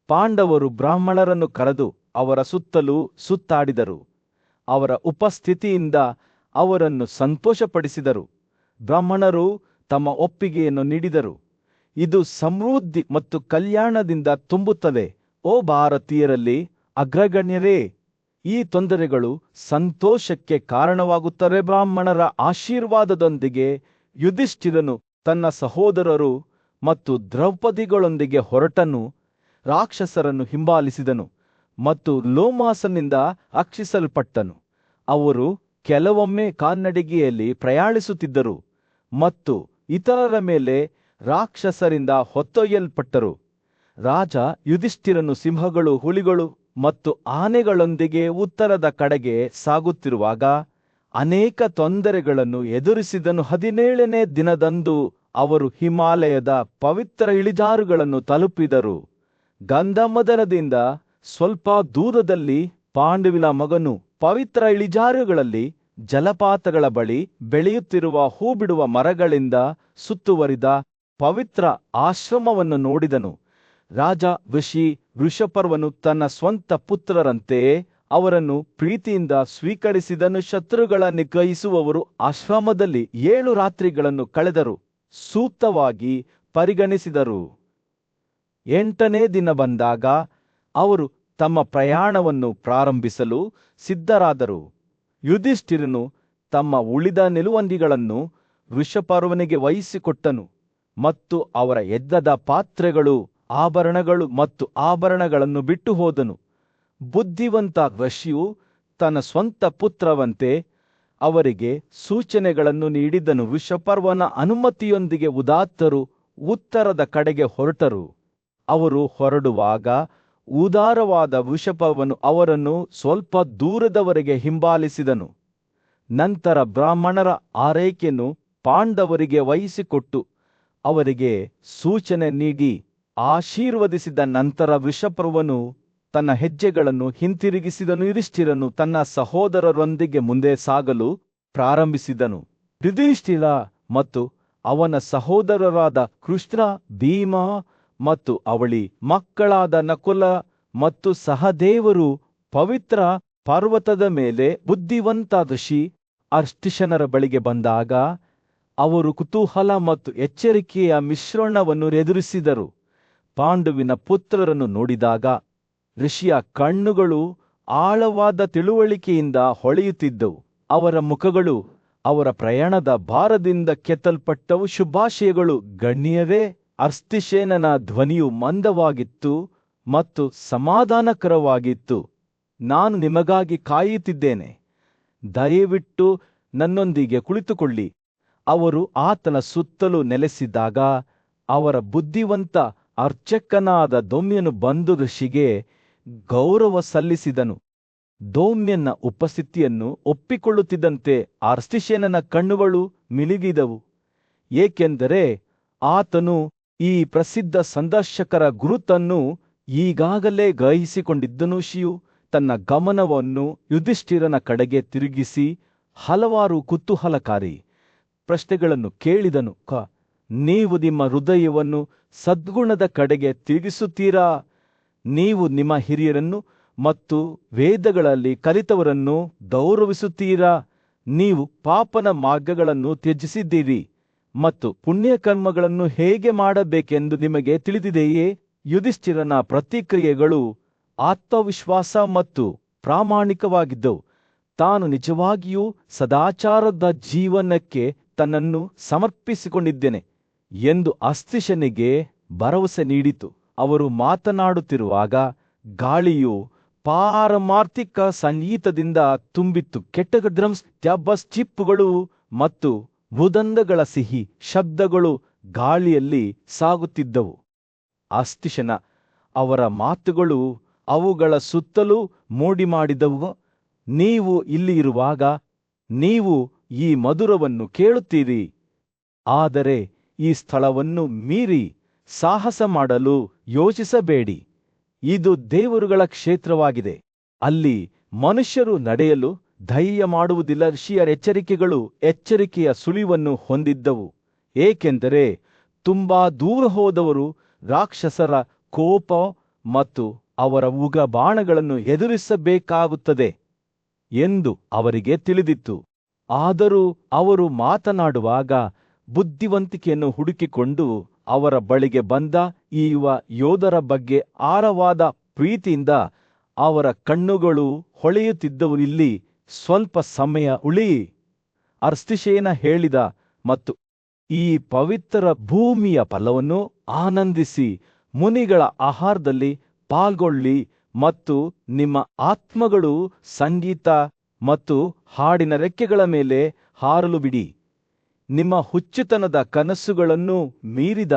ಪಾಂಡವರು ಬ್ರಾಹ್ಮಣರನ್ನು ಕರೆದು ಅವರ ಸುತ್ತಲೂ ಸುತ್ತಾಡಿದರು. ಅವರ ಉಪಸ್ಥಿತಿಯಿಂದ ಅವರನ್ನು ಸಂತೋಷಪಡಿಸಿದರು. ಬ್ರಾಹ್ಮಣರು ತಮ್ಮ ಒಪ್ಪಿಗೆಯನ್ನು ನೀಡಿದರು. ಇದು ಸಮೃದ್ಧಿ ಮತ್ತು ಕಲ್ಯಾಣದಿಂದ ತುಂಬುತ್ತದೆ. ಓ ಭಾರತೀಯರಲ್ಲಿ ಅಗ್ರಗಣ್ಯರೇ, ಈ ತೊಂದರೆಗಳು ಸಂತೋಷಕ್ಕೆ ಕಾರಣವಾಗುತ್ತವೆ. ಬ್ರಾಹ್ಮಣರ ಆಶೀರ್ವಾದದೊಂದಿಗೆ ಯುಧಿಷ್ಠಿರನು ತನ್ನ ಸಹೋದರರು ಮತ್ತು ದ್ರೌಪದಿಗಳೊಂದಿಗೆ ಹೊರಟನು. ರಾಕ್ಷಸರನ್ನು ಹಿಂಬಾಲಿಸಿದನು ಮತ್ತು ಲೋಮಾಸನಿಂದ ರಕ್ಷಿಸಲ್ಪಟ್ಟನು. ಅವರು ಕೆಲವೊಮ್ಮೆ ಕಾಲ್ನಡಿಗೆಯಲ್ಲಿ ಪ್ರಯಾಣಿಸುತ್ತಿದ್ದರು ಮತ್ತು ಇತರರ ಮೇಲೆ ರಾಕ್ಷಸರಿಂದ ಹೊತ್ತೊಯ್ಯಲ್ಪಟ್ಟರು. ರಾಜ ಯುಧಿಷ್ಠಿರನು ಸಿಂಹಗಳು, ಹುಲಿಗಳು ಮತ್ತು ಆನೆಗಳೊಂದಿಗೆ ಉತ್ತರದ ಕಡೆಗೆ ಸಾಗುತ್ತಿರುವಾಗ ಅನೇಕ ತೊಂದರೆಗಳನ್ನು ಎದುರಿಸಿದನು. 17ನೇ ದಿನದಂದು ಅವರು ಹಿಮಾಲಯದ ಪವಿತ್ರ ಇಳಿಜಾರುಗಳನ್ನು ತಲುಪಿದರು. ಗಂಧಮದನದಿಂದ ಸ್ವಲ್ಪ ದೂರದಲ್ಲಿ ಪಾಂಡುವಿನ ಮಗನು ಪವಿತ್ರ ಇಳಿಜಾರುಗಳಲ್ಲಿ ಜಲಪಾತಗಳ ಬಳಿ ಬೆಳೆಯುತ್ತಿರುವ ಹೂ ಬಿಡುವ ಮರಗಳಿಂದ ಸುತ್ತುವರಿದ ಪವಿತ್ರ ಆಶ್ರಮವನ್ನು ನೋಡಿದನು. ರಾಜ ವೃಷಪರ್ವನು ತನ್ನ ಸ್ವಂತ ಪುತ್ರರಂತೆಯೇ ಅವರನ್ನು ಪ್ರೀತಿಯಿಂದ ಸ್ವೀಕರಿಸಿದನು. ಶತ್ರುಗಳ ನಿಗ್ರಹಿಸುವವರು ಆಶ್ರಮದಲ್ಲಿ 7 ರಾತ್ರಿಗಳನ್ನು ಕಳೆದರು, ಸೂಕ್ತವಾಗಿ ಪರಿಗಣಿಸಿದರು. 8ನೇ ದಿನ ಬಂದಾಗ ಅವರು ತಮ್ಮ ಪ್ರಯಾಣವನ್ನು ಪ್ರಾರಂಭಿಸಲು ಸಿದ್ಧರಾದರು. ಯುಧಿಷ್ಠಿರನು ತಮ್ಮ ಉಳಿದ ನಿಲುವಂಗಿಗಳನ್ನು ವೃಷಪರ್ವನಿಗೆ ವಹಿಸಿಕೊಟ್ಟನು ಮತ್ತು ಅವರ ಯಜ್ಞದ ಪಾತ್ರೆಗಳು, ಆಭರಣಗಳು ಮತ್ತು ಆಭರಣಗಳನ್ನು ಬಿಟ್ಟು ಹೋದನು. ಬುದ್ಧಿವಂತ ವೃಷಿಯು ತನ್ನ ಸ್ವಂತ ಪುತ್ರವಂತೆ ಅವರಿಗೆ ಸೂಚನೆಗಳನ್ನು ನೀಡಿದನು. ವೃಷಪರ್ವನ ಅನುಮತಿಯೊಂದಿಗೆ ಉದಾತ್ತರು ಉತ್ತರದ ಕಡೆಗೆ ಹೊರಟರು. ಅವರು ಹೊರಡುವಾಗ ಉದಾರವಾದ ವೃಷಪರ್ವನು ಅವರನ್ನು ಸ್ವಲ್ಪ ದೂರದವರೆಗೆ ಹಿಂಬಾಲಿಸಿದನು. ನಂತರ ಬ್ರಾಹ್ಮಣರ ಆರೈಕೆಯನ್ನು ಪಾಂಡವರಿಗೆ ವಹಿಸಿಕೊಟ್ಟು ಅವರಿಗೆ ಸೂಚನೆ ನೀಡಿ ಆಶೀರ್ವದಿಸಿದ ನಂತರ ವೃಷಪರ್ವನು ತನ್ನ ಹೆಜ್ಜೆಗಳನ್ನು ಹಿಂತಿರುಗಿಸಿದನು. ಯುಧಿಷ್ಠಿರನು ತನ್ನ ಸಹೋದರರೊಂದಿಗೆ ಮುಂದೆ ಸಾಗಲು ಪ್ರಾರಂಭಿಸಿದನು. ಯುಧಿಷ್ಠಿರ ಮತ್ತು ಅವನ ಸಹೋದರರಾದ ಕೃಷ್ಣ, ಭೀಮ ಮತ್ತು ಅವಳಿ ಮಕ್ಕಳಾದ ನಕುಲ ಮತ್ತು ಸಹದೇವರು ಪವಿತ್ರ ಪರ್ವತದ ಮೇಲೆ ಬುದ್ಧಿವಂತ ಋಷಿ ಅರ್ಷ್ಟಿಶನರ ಬಳಿಗೆ ಬಂದಾಗ ಅವರು ಕುತೂಹಲ ಮತ್ತು ಎಚ್ಚರಿಕೆಯ ಮಿಶ್ರಣವನ್ನು ಎದುರಿಸಿದರು. ಪಾಂಡುವಿನ ಪುತ್ರರನ್ನು ನೋಡಿದಾಗ ಋಷಿಯ ಕಣ್ಣುಗಳು ಆಳವಾದ ತಿಳುವಳಿಕೆಯಿಂದ ಹೊಳೆಯುತ್ತಿದ್ದವು. ಅವರ ಮುಖಗಳು ಅವರ ಪ್ರಯಾಣದ ಭಾರದಿಂದ ಕೆತ್ತಲ್ಪಟ್ಟವು. ಶುಭಾಶಯಗಳು ಗಣ್ಯವೇ. ಅರ್ಷ್ಟಿಶೇನನ ಧ್ವನಿಯು ಮಂದವಾಗಿತ್ತು ಮತ್ತು ಸಮಾಧಾನಕರವಾಗಿತ್ತು. ನಾನು ನಿಮಗಾಗಿ ಕಾಯುತ್ತಿದ್ದೇನೆ, ದಯವಿಟ್ಟು ನನ್ನೊಂದಿಗೆ ಕುಳಿತುಕೊಳ್ಳಿ. ಅವರು ಆತನ ಸುತ್ತಲೂ ನೆಲೆಸಿದಾಗ ಅವರ ಬುದ್ಧಿವಂತ ಅರ್ಚಕನಾದ ದೌಮ್ಯನು ಬಂದು ಋಷಿಗೆ ಗೌರವ ಸಲ್ಲಿಸಿದನು. ದೌಮ್ಯನ ಉಪಸ್ಥಿತಿಯನ್ನು ಒಪ್ಪಿಕೊಳ್ಳುತ್ತಿದ್ದಂತೆ ಅರ್ಷ್ಟಿಶೇನನ ಕಣ್ಣುಗಳು ಮಿನುಗಿದವು, ಏಕೆಂದರೆ ಆತನು ಈ ಪ್ರಸಿದ್ಧ ಸಂದರ್ಶಕರ ಗುರುತನ್ನು ಈಗಾಗಲೇ ಗ್ರಹಿಸಿಕೊಂಡಿದ್ದನು. ಋಷಿಯು ತನ್ನ ಗಮನವನ್ನು ಯುಧಿಷ್ಠಿರನ ಕಡೆಗೆ ತಿರುಗಿಸಿ ಹಲವಾರು ಕುತೂಹಲಕಾರಿ ಪ್ರಶ್ನೆಗಳನ್ನು ಕೇಳಿದನು. ನೀವು ನಿಮ್ಮ ಹೃದಯವನ್ನು ಸದ್ಗುಣದ ಕಡೆಗೆ ತಿರುಗಿಸುತ್ತೀರಾ? ನೀವು ನಿಮ್ಮ ಹಿರಿಯರನ್ನು ಮತ್ತು ವೇದಗಳಲ್ಲಿ ಕಲಿತವರನ್ನು ಗೌರವಿಸುತ್ತೀರಾ? ನೀವು ಪಾಪನ ಮಾರ್ಗಗಳನ್ನು ತ್ಯಜಿಸಿದ್ದೀರಿ ಮತ್ತು ಪುಣ್ಯಕರ್ಮಗಳನ್ನು ಹೇಗೆ ಮಾಡಬೇಕೆಂದು ನಿಮಗೆ ತಿಳಿದಿದೆಯೇ? ಯುಧಿಷ್ಠಿರನ ಪ್ರತಿಕ್ರಿಯೆಗಳು ಆತ್ಮವಿಶ್ವಾಸ ಮತ್ತು ಪ್ರಾಮಾಣಿಕವಾಗಿದ್ದವು. ತಾನು ನಿಜವಾಗಿಯೂ ಸದಾಚಾರದ ಜೀವನಕ್ಕೆ ತನ್ನನ್ನು ಸಮರ್ಪಿಸಿಕೊಂಡಿದ್ದೇನೆ ಎಂದು ಅರ್ಷ್ಟಿಶನಿಗೆ ಭರವಸೆ ನೀಡಿತು. ಅವರು ಮಾತನಾಡುತ್ತಿರುವಾಗ ಗಾಳಿಯು ಪಾರಮಾರ್ಥಿಕ ಸಂಗೀತದಿಂದ ತುಂಬಿತ್ತು. ಕೆಟ್ಟ ಡ್ರಮ್ಸ್, ಟ್ಯಾಬಸ್, ಚಿಪ್ಪುಗಳು ಮತ್ತು ಮೃದಂಗಗಳ ಸಿಹಿ ಶಬ್ದಗಳು ಗಾಳಿಯಲ್ಲಿ ಸಾಗುತ್ತಿದ್ದವು. ಅರ್ಷ್ಟಿಶನ ಅವರ ಮಾತುಗಳು ಅವುಗಳ ಸುತ್ತಲೂ ಮೋಡಿ ಮಾಡಿದವು. ನೀವು ಇಲ್ಲಿ ಇರುವಾಗ ನೀವು ಈ ಮಧುರವನ್ನು ಕೇಳುತ್ತೀರಿ, ಆದರೆ ಈ ಸ್ಥಳವನ್ನು ಮೀರಿ ಸಾಹಸ ಮಾಡಲು ಯೋಚಿಸಬೇಡಿ. ಇದು ದೇವರುಗಳ ಕ್ಷೇತ್ರವಾಗಿದೆ, ಅಲ್ಲಿ ಮನುಷ್ಯರು ನಡೆಯಲು ಧೈರ್ಯ ಮಾಡುವುದಿಲ್ಲ. ಋಷಿಯರ ಎಚ್ಚರಿಕೆಗಳು ಎಚ್ಚರಿಕೆಯ ಸುಳಿವನ್ನು ಹೊಂದಿದ್ದವು, ಏಕೆಂದರೆ ತುಂಬಾ ದೂರ ಹೋದವರು ರಾಕ್ಷಸರ ಕೋಪ ಮತ್ತು ಅವರ ಉಗ್ರ ಬಾಣಗಳನ್ನು ಎದುರಿಸಬೇಕಾಗುತ್ತದೆ ಎಂದು ಅವರಿಗೆ ತಿಳಿದಿತ್ತು. ಆದರೂ ಅವರು ಮಾತನಾಡುವಾಗ ಬುದ್ಧಿವಂತಿಕೆಯನ್ನು ಹುಡುಕಿಕೊಂಡು ಅವರ ಬಳಿಗೆ ಬಂದ ಈ ಯುವ ಯೋಧರ ಬಗ್ಗೆ ಆಳವಾದ ಪ್ರೀತಿಯಿಂದ ಅವರ ಕಣ್ಣುಗಳು ಹೊಳೆಯುತ್ತಿದ್ದವು. ಇಲ್ಲಿ ಸ್ವಲ್ಪ ಸಮಯ ಉಳಿಯಿ, ಅರ್ಷ್ಟಿಶೇನ ಹೇಳಿದ, ಮತ್ತು ಈ ಪವಿತ್ರ ಭೂಮಿಯ ಫಲವನ್ನು ಆನಂದಿಸಿ ಮುನಿಗಳ ಆಹಾರದಲ್ಲಿ ಪಾಲ್ಗೊಳ್ಳಿ ಮತ್ತು ನಿಮ್ಮ ಆತ್ಮಗಳು ಸಂಗೀತ ಮತ್ತು ಹಾಡಿನ ರೆಕ್ಕೆಗಳ ಮೇಲೆ ಹಾರಲು ಬಿಡಿ. ನಿಮ್ಮ ಹುಚ್ಚುತನದ ಕನಸುಗಳನ್ನು ಮೀರಿದ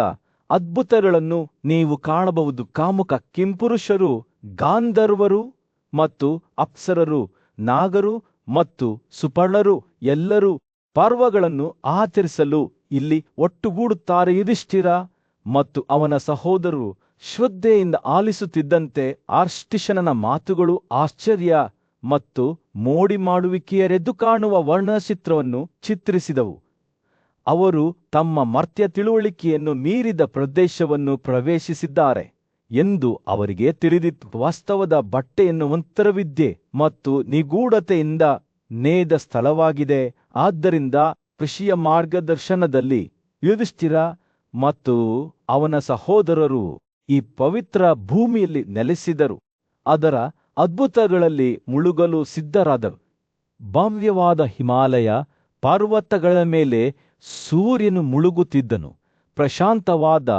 ಅದ್ಭುತಗಳನ್ನು ನೀವು ಕಾಣಬಹುದು. ಕಾಮುಕ ಕಿಂಪುರುಷರು, ಗಾಂಧರ್ವರು ಮತ್ತು ಅಪ್ಸರರು, ನಾಗರು ಮತ್ತು ಸುಪರ್ಣರು ಎಲ್ಲರೂ ಪರ್ವಗಳನ್ನು ಆಚರಿಸಲು ಇಲ್ಲಿ ಒಟ್ಟುಗೂಡುತ್ತಾರೆ. ಯುಧಿಷ್ಠಿರ ಮತ್ತು ಅವನ ಸಹೋದರರು ಶ್ರದ್ಧೆಯಿಂದ ಆಲಿಸುತ್ತಿದ್ದಂತೆ ಆರ್ಷ್ಟಿಷನನ ಮಾತುಗಳು ಆಶ್ಚರ್ಯ ಮತ್ತು ಮೋಡಿ ಮಾಡುವಿಕೆಯರೆದ್ದು ಕಾಣುವ ವರ್ಣಚಿತ್ರವನ್ನು ಚಿತ್ರಿಸಿದವು. ಅವರು ತಮ್ಮ ಮರ್ತ್ಯ ತಿಳುವಳಿಕೆಯನ್ನು ಮೀರಿದ ಪ್ರದೇಶವನ್ನು ಪ್ರವೇಶಿಸಿದ್ದಾರೆ ಎಂದು ಅವರಿಗೆ ತಿಳಿದಿತ್ತು. ವಾಸ್ತವದ ಬಟ್ಟೆ ಎನ್ನುವಂತರವಿದ್ಯೆ ಮತ್ತು ನಿಗೂಢತೆಯಿಂದ ನೇದ ಸ್ಥಳವಾಗಿದೆ. ಆದ್ದರಿಂದ ಋಷಿಯ ಮಾರ್ಗದರ್ಶನದಲ್ಲಿ ಯುಧಿಷ್ಠಿರ ಮತ್ತು ಅವನ ಸಹೋದರರು ಈ ಪವಿತ್ರ ಭೂಮಿಯಲ್ಲಿ ನೆಲೆಸಿದರು, ಅದರ ಅದ್ಭುತಗಳಲ್ಲಿ ಮುಳುಗಲು ಸಿದ್ಧರಾದರು. ಭವ್ಯವಾದ ಹಿಮಾಲಯ ಪರ್ವತಗಳ ಮೇಲೆ ಸೂರ್ಯನು ಮುಳುಗುತ್ತಿದ್ದನು. ಪ್ರಶಾಂತವಾದ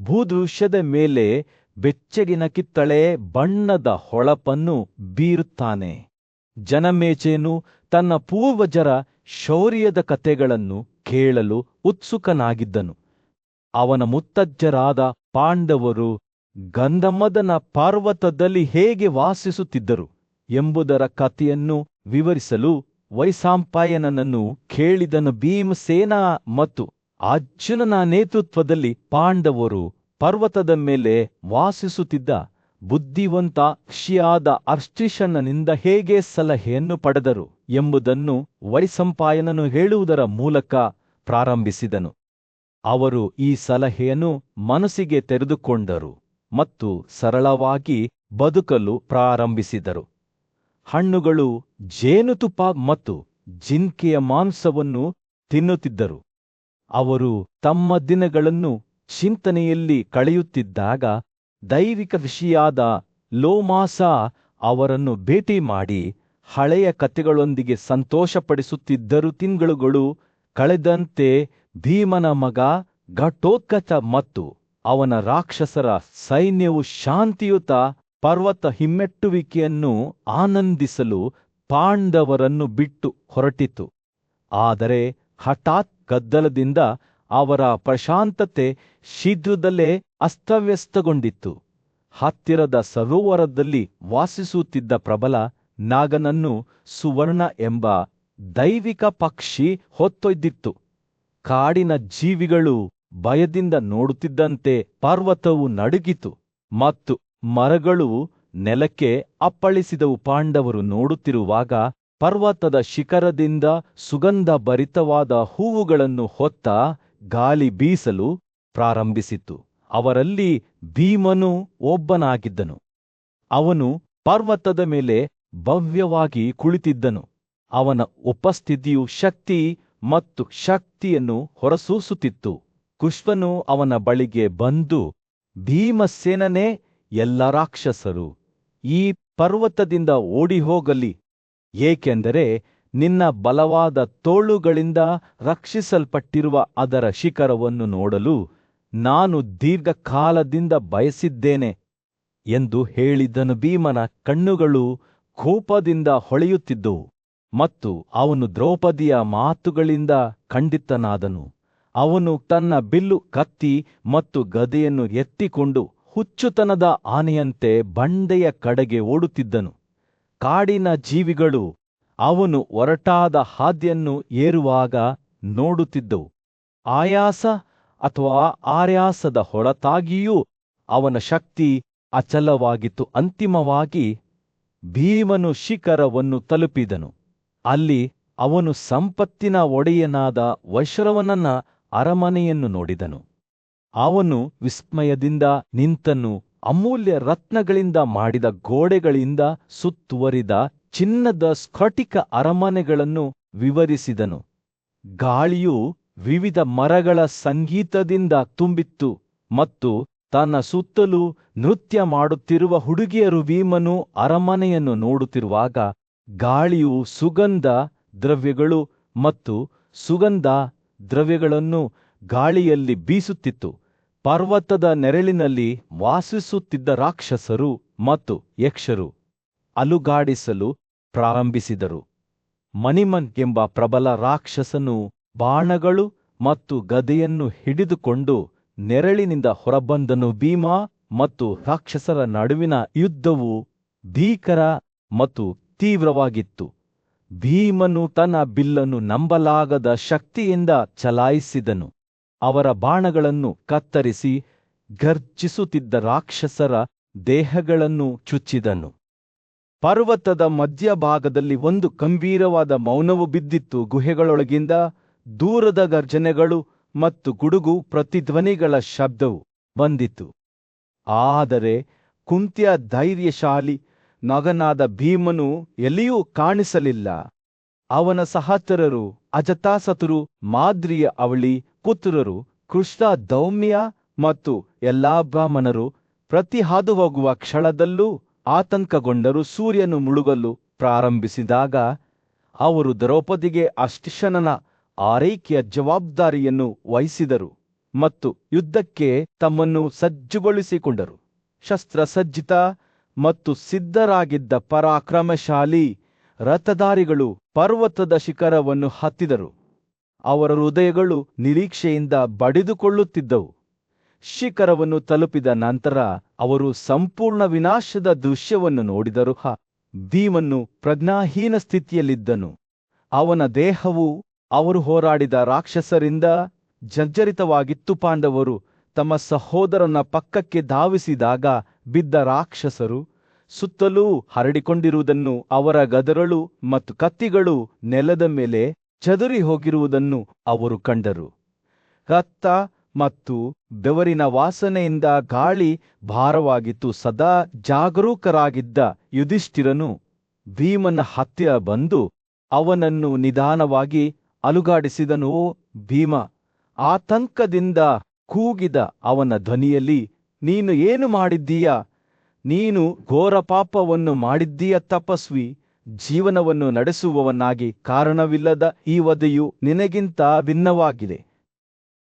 ಭೂದೃಶ್ಯದ ಮೇಲೆ ಬೆಚ್ಚಗಿನ ಕಿತ್ತಳೆ ಬಣ್ಣದ ಹೊಳಪನ್ನು ಬೀರುತ್ತಾನೆ. ಜನಮೇಜಯನು ತನ್ನ ಪೂರ್ವಜರ ಶೌರ್ಯದ ಕಥೆಗಳನ್ನು ಕೇಳಲು ಉತ್ಸುಕನಾಗಿದ್ದನು. ಅವನ ಮುತ್ತಜ್ಜರಾದ ಪಾಂಡವರು ಗಂಧಮದನ ಪರ್ವತದಲ್ಲಿ ಹೇಗೆ ವಾಸಿಸುತ್ತಿದ್ದರು ಎಂಬುದರ ಕಥೆಯನ್ನು ವಿವರಿಸಲು ವೈಶಂಪಾಯನನನ್ನು ಕೇಳಿದನು. ಭೀಮಸೇನ ಮತ್ತು ಅರ್ಜುನನ ನೇತೃತ್ವದಲ್ಲಿ ಪಾಂಡವರು ಪರ್ವತದ ಮೇಲೆ ವಾಸಿಸುತ್ತಿದ್ದ ಬುದ್ಧಿವಂತ ಋಷಿಯಾದ ಅರ್ಷ್ಟಿಷನನಿಂದ ಹೇಗೆ ಸಲಹೆಯನ್ನು ಪಡೆದರು ಎಂಬುದನ್ನು ವೈಶಂಪಾಯನನು ಹೇಳುವುದರ ಮೂಲಕ ಪ್ರಾರಂಭಿಸಿದನು. ಅವರು ಈ ಸಲಹೆಯನ್ನು ಮನಸ್ಸಿಗೆ ತೆರೆದುಕೊಂಡರು ಮತ್ತು ಸರಳವಾಗಿ ಬದುಕಲು ಪ್ರಾರಂಭಿಸಿದರು. ಹಣ್ಣುಗಳು, ಜೇನುತುಪ್ಪ ಮತ್ತು ಜಿಂಕೆಯ ಮಾಂಸವನ್ನು ತಿನ್ನುತ್ತಿದ್ದರು. ಅವರು ತಮ್ಮ ದಿನಗಳನ್ನು ಚಿಂತನೆಯಲ್ಲಿ ಕಳೆಯುತ್ತಿದ್ದಾಗ ದೈವಿಕ ಋಷಿಯಾದ ಲೋಮಾಸ ಅವರನ್ನು ಭೇಟಿ ಮಾಡಿ ಹಳೆಯ ಕಥೆಗಳೊಂದಿಗೆ ಸಂತೋಷಪಡಿಸುತ್ತಿದ್ದರು. ತಿಂಗಳುಗಳು ಕಳೆದಂತೆ ಭೀಮನ ಮಗ ಘಟೋತ್ಕಚ ಮತ್ತು ಅವನ ರಾಕ್ಷಸರ ಸೈನ್ಯವು ಶಾಂತಿಯುತ ಪರ್ವತ ಹಿಮ್ಮೆಟ್ಟುವಿಕೆಯನ್ನು ಆನಂದಿಸಲು ಪಾಂಡವರನ್ನು ಬಿಟ್ಟು ಹೊರಟಿತು. ಆದರೆ ಹಠಾತ್ ಗದ್ದಲದಿಂದ ಅವರ ಪ್ರಶಾಂತತೆ ಶೀಘ್ರದಲ್ಲೇ ಅಸ್ತವ್ಯಸ್ತಗೊಂಡಿತ್ತು. ಹತ್ತಿರದ ಸರೋವರದಲ್ಲಿ ವಾಸಿಸುತ್ತಿದ್ದ ಪ್ರಬಲ ನಾಗನನ್ನು ಸುವರ್ಣ ಎಂಬ ದೈವಿಕ ಪಕ್ಷಿ ಹೊತ್ತೊಯ್ದಿತ್ತು. ಕಾಡಿನ ಜೀವಿಗಳು ಭಯದಿಂದ ನೋಡುತ್ತಿದ್ದಂತೆ ಪರ್ವತವು ನಡುಗಿತು ಮತ್ತು ಮರಗಳು ನೆಲಕ್ಕೆ ಅಪ್ಪಳಿಸಿದವು. ಪಾಂಡವರು ನೋಡುತ್ತಿರುವಾಗ ಪರ್ವತದ ಶಿಖರದಿಂದ ಸುಗಂಧ ಭರಿತವಾದ ಹೂವುಗಳನ್ನು ಹೊತ್ತ ಗಾಳಿ ಬೀಸಲು ಪ್ರಾರಂಭಿಸಿತು. ಅವರಲ್ಲಿ ಭೀಮನು ಒಬ್ಬನಾಗಿದ್ದನು. ಅವನು ಪರ್ವತದ ಮೇಲೆ ಭವ್ಯವಾಗಿ ಕುಳಿತಿದ್ದನು. ಅವನ ಉಪಸ್ಥಿತಿಯು ಶಕ್ತಿ ಮತ್ತು ಶಕ್ತಿಯನ್ನು ಹೊರಸೂಸುತ್ತಿತ್ತು. ಕುಶ್ವನು ಅವನ ಬಳಿಗೆ ಬಂದು, ಭೀಮಸೇನನೇ, ಎಲ್ಲ ರಾಕ್ಷಸರು ಈ ಪರ್ವತದಿಂದ ಓಡಿಹೋಗಲಿ, ಏಕೆಂದರೆ ನಿನ್ನ ಬಲವಾದ ತೋಳುಗಳಿಂದ ರಕ್ಷಿಸಲ್ಪಟ್ಟಿರುವ ಅದರ ಶಿಖರವನ್ನು ನೋಡಲು ನಾನು ದೀರ್ಘಕಾಲದಿಂದ ಬಯಸಿದ್ದೇನೆ ಎಂದು ಹೇಳಿದನು. ಭೀಮನ ಕಣ್ಣುಗಳು ಕೋಪದಿಂದ ಹೊಳೆಯುತ್ತಿದ್ದವು ಮತ್ತು ಅವನು ದ್ರೌಪದಿಯ ಮಾತುಗಳಿಂದ ಖಂಡಿತನಾದನು. ಅವನು ತನ್ನ ಬಿಲ್ಲು, ಕತ್ತಿ ಮತ್ತು ಗದೆಯನ್ನು ಎತ್ತಿಕೊಂಡು ಹುಚ್ಚುತನದ ಆನೆಯಂತೆ ಬಂಡೆಯ ಕಡೆಗೆ ಓಡುತ್ತಿದ್ದನು. ಕಾಡಿನ ಜೀವಿಗಳು ಅವನು ಒರಟಾದ ಹಾದಿಯನ್ನು ಏರುವಾಗ ನೋಡುತ್ತಿದ್ದವು. ಆಯಾಸ ಅಥವಾ ಆರ್ಯಾಸದ ಹೊರತಾಗಿಯೂ ಅವನ ಶಕ್ತಿ ಅಚಲವಾಗಿತ್ತು. ಅಂತಿಮವಾಗಿ ಭೀಮನು ಶಿಖರವನ್ನು ತಲುಪಿದನು. ಅಲ್ಲಿ ಅವನು ಸಂಪತ್ತಿನ ಒಡೆಯನಾದ ವೈಶ್ರವನನ ಅರಮನೆಯನ್ನು ನೋಡಿದನು. ಅವನು ವಿಸ್ಮಯದಿಂದ ನಿಂತನು. ಅಮೂಲ್ಯ ರತ್ನಗಳಿಂದ ಮಾಡಿದ ಗೋಡೆಗಳಿಂದ ಸುತ್ತುವರಿದ ಚಿನ್ನದ ಸ್ಫಟಿಕ ಅರಮನೆಗಳನ್ನು ವಿವರಿಸಿದನು. ಗಾಳಿಯು ವಿವಿಧ ಮರಗಳ ಸಂಗೀತದಿಂದ ತುಂಬಿತ್ತು ಮತ್ತು ತನ್ನ ಸುತ್ತಲೂ ನೃತ್ಯ ಮಾಡುತ್ತಿರುವ ಹುಡುಗಿಯರು. ಭೀಮನು ಅರಮನೆಯನ್ನು ನೋಡುತ್ತಿರುವಾಗ ಗಾಳಿಯು ಸುಗಂಧ ದ್ರವ್ಯಗಳು ಮತ್ತು ಸುಗಂಧ ದ್ರವ್ಯಗಳನ್ನು ಗಾಳಿಯಲ್ಲಿ ಬೀಸುತ್ತಿತ್ತು. ಪರ್ವತದ ನೆರಳಿನಲ್ಲಿ ವಾಸಿಸುತ್ತಿದ್ದ ರಾಕ್ಷಸರು ಮತ್ತು ಯಕ್ಷರು ಅಲುಗಾಡಿಸಲು ಪ್ರಾರಂಭಿಸಿದರು. ಮಣಿಮನ್ ಎಂಬ ಪ್ರಬಲ ರಾಕ್ಷಸನು ಬಾಣಗಳು ಮತ್ತು ಗದೆಯನ್ನು ಹಿಡಿದುಕೊಂಡು ನೆರಳಿನಿಂದ ಹೊರಬಂದನು. ಭೀಮ ಮತ್ತು ರಾಕ್ಷಸರ ನಡುವಿನ ಯುದ್ಧವು ಭೀಕರ ಮತ್ತು ತೀವ್ರವಾಗಿತ್ತು. ಭೀಮನು ತನ್ನ ಬಿಲ್ಲನ್ನು ನಂಬಲಾಗದ ಶಕ್ತಿಯಿಂದ ಚಲಾಯಿಸಿದನು. ಅವರ ಬಾಣಗಳನ್ನು ಕತ್ತರಿಸಿ ಗರ್ಜಿಸುತ್ತಿದ್ದ ರಾಕ್ಷಸರ ದೇಹಗಳನ್ನು ಚುಚ್ಚಿದನು. ಪರ್ವತದ ಮಧ್ಯಭಾಗದಲ್ಲಿ ಒಂದು ಗಂಭೀರವಾದ ಮೌನವು ಬಿದ್ದಿತ್ತು. ಗುಹೆಗಳೊಳಗಿಂದ ದೂರದ ಗರ್ಜನೆಗಳು ಮತ್ತು ಗುಡುಗು ಪ್ರತಿಧ್ವನಿಗಳ ಶಬ್ದವು ಬಂದಿತು. ಆದರೆ ಕುಂತಿಯ ಧೈರ್ಯಶಾಲಿ ಮಗನಾದ ಭೀಮನು ಎಲ್ಲಿಯೂ ಕಾಣಿಸಲಿಲ್ಲ. ಅವನ ಸಹಚರರು ಅಜತಾಸತರು, ಮಾದ್ರಿಯ ಅವಳಿ ಪುತ್ರರು, ಕೃಷ್ಣ, ದೌಮ್ಯ ಮತ್ತು ಎಲ್ಲಾ ಬ್ರಾಹ್ಮಣರು ಪ್ರತಿ ಹಾದುಹೋಗುವ ಕ್ಷಣದಲ್ಲೂ ಆತಂಕಗೊಂಡರು. ಸೂರ್ಯನು ಮುಳುಗಲು ಪ್ರಾರಂಭಿಸಿದಾಗ ಅವರು ದ್ರೌಪದಿಗೆ ಅಷ್ಟಿಶನನ ಆರೈಕೆಯ ಜವಾಬ್ದಾರಿಯನ್ನು ವಹಿಸಿದರು ಮತ್ತು ಯುದ್ಧಕ್ಕೆ ತಮ್ಮನ್ನು ಸಜ್ಜುಗೊಳಿಸಿಕೊಂಡರು. ಶಸ್ತ್ರಸಜ್ಜಿತ ಮತ್ತು ಸಿದ್ಧರಾಗಿದ್ದ ಪರಾಕ್ರಮಶಾಲಿ ರಥಧಾರಿಗಳು ಪರ್ವತದ ಶಿಖರವನ್ನು ಹತ್ತಿದರು. ಅವರ ಹೃದಯಗಳು ನಿರೀಕ್ಷೆಯಿಂದ ಬಡಿದುಕೊಳ್ಳುತ್ತಿದ್ದವು. ಶಿಖರವನ್ನು ತಲುಪಿದ ನಂತರ ಅವರು ಸಂಪೂರ್ಣ ವಿನಾಶದ ದೃಶ್ಯವನ್ನು ನೋಡಿದರು. ಭೀಮನು ಪ್ರಜ್ಞಾಹೀನ ಸ್ಥಿತಿಯಲ್ಲಿದ್ದನು. ಅವನ ದೇಹವು ಅವರು ಹೋರಾಡಿದ ರಾಕ್ಷಸರಿಂದ ಜರ್ಜರಿತವಾಗಿತ್ತು. ಪಾಂಡವರು ತಮ್ಮ ಸಹೋದರನ ಪಕ್ಕಕ್ಕೆ ಧಾವಿಸಿದಾಗ ಬಿದ್ದ ರಾಕ್ಷಸರು ಸುತ್ತಲೂ ಹರಡಿಕೊಂಡಿರುವುದನ್ನು, ಅವರ ಗದರಳು ಮತ್ತು ಕತ್ತಿಗಳು ನೆಲದ ಮೇಲೆ ಚದುರಿ ಹೋಗಿರುವುದನ್ನು ಅವರು ಕಂಡರು. ರಕ್ತ ಮತ್ತು ಬೆವರಿನ ವಾಸನೆಯಿಂದ ಗಾಳಿ ಭಾರವಾಗಿತ್ತು. ಸದಾ ಜಾಗರೂಕರಾಗಿದ್ದ ಯುಧಿಷ್ಠಿರನು ಭೀಮನ ಹತ್ತಿರ ಬಂದು ಅವನನ್ನು ನಿಧಾನವಾಗಿ ಅಲುಗಾಡಿಸಿದನು. ಓ ಭೀಮ, ಆತಂಕದಿಂದ ಕೂಗಿದ ಅವನ ಧ್ವನಿಯಲ್ಲಿ, ನೀನು ಏನು ಮಾಡಿದ್ದೀಯಾ? ನೀನು ಘೋರ ಪಾಪವನ್ನು ಮಾಡಿದ್ದೀಯ. ತಪಸ್ವಿ ಜೀವನವನ್ನು ನಡೆಸುವವನಾಗಿ ಕಾರಣವಿಲ್ಲದ ಈ ವಧೆಯು ನಿನಗಿಂತ ಭಿನ್ನವಾಗಿದೆ.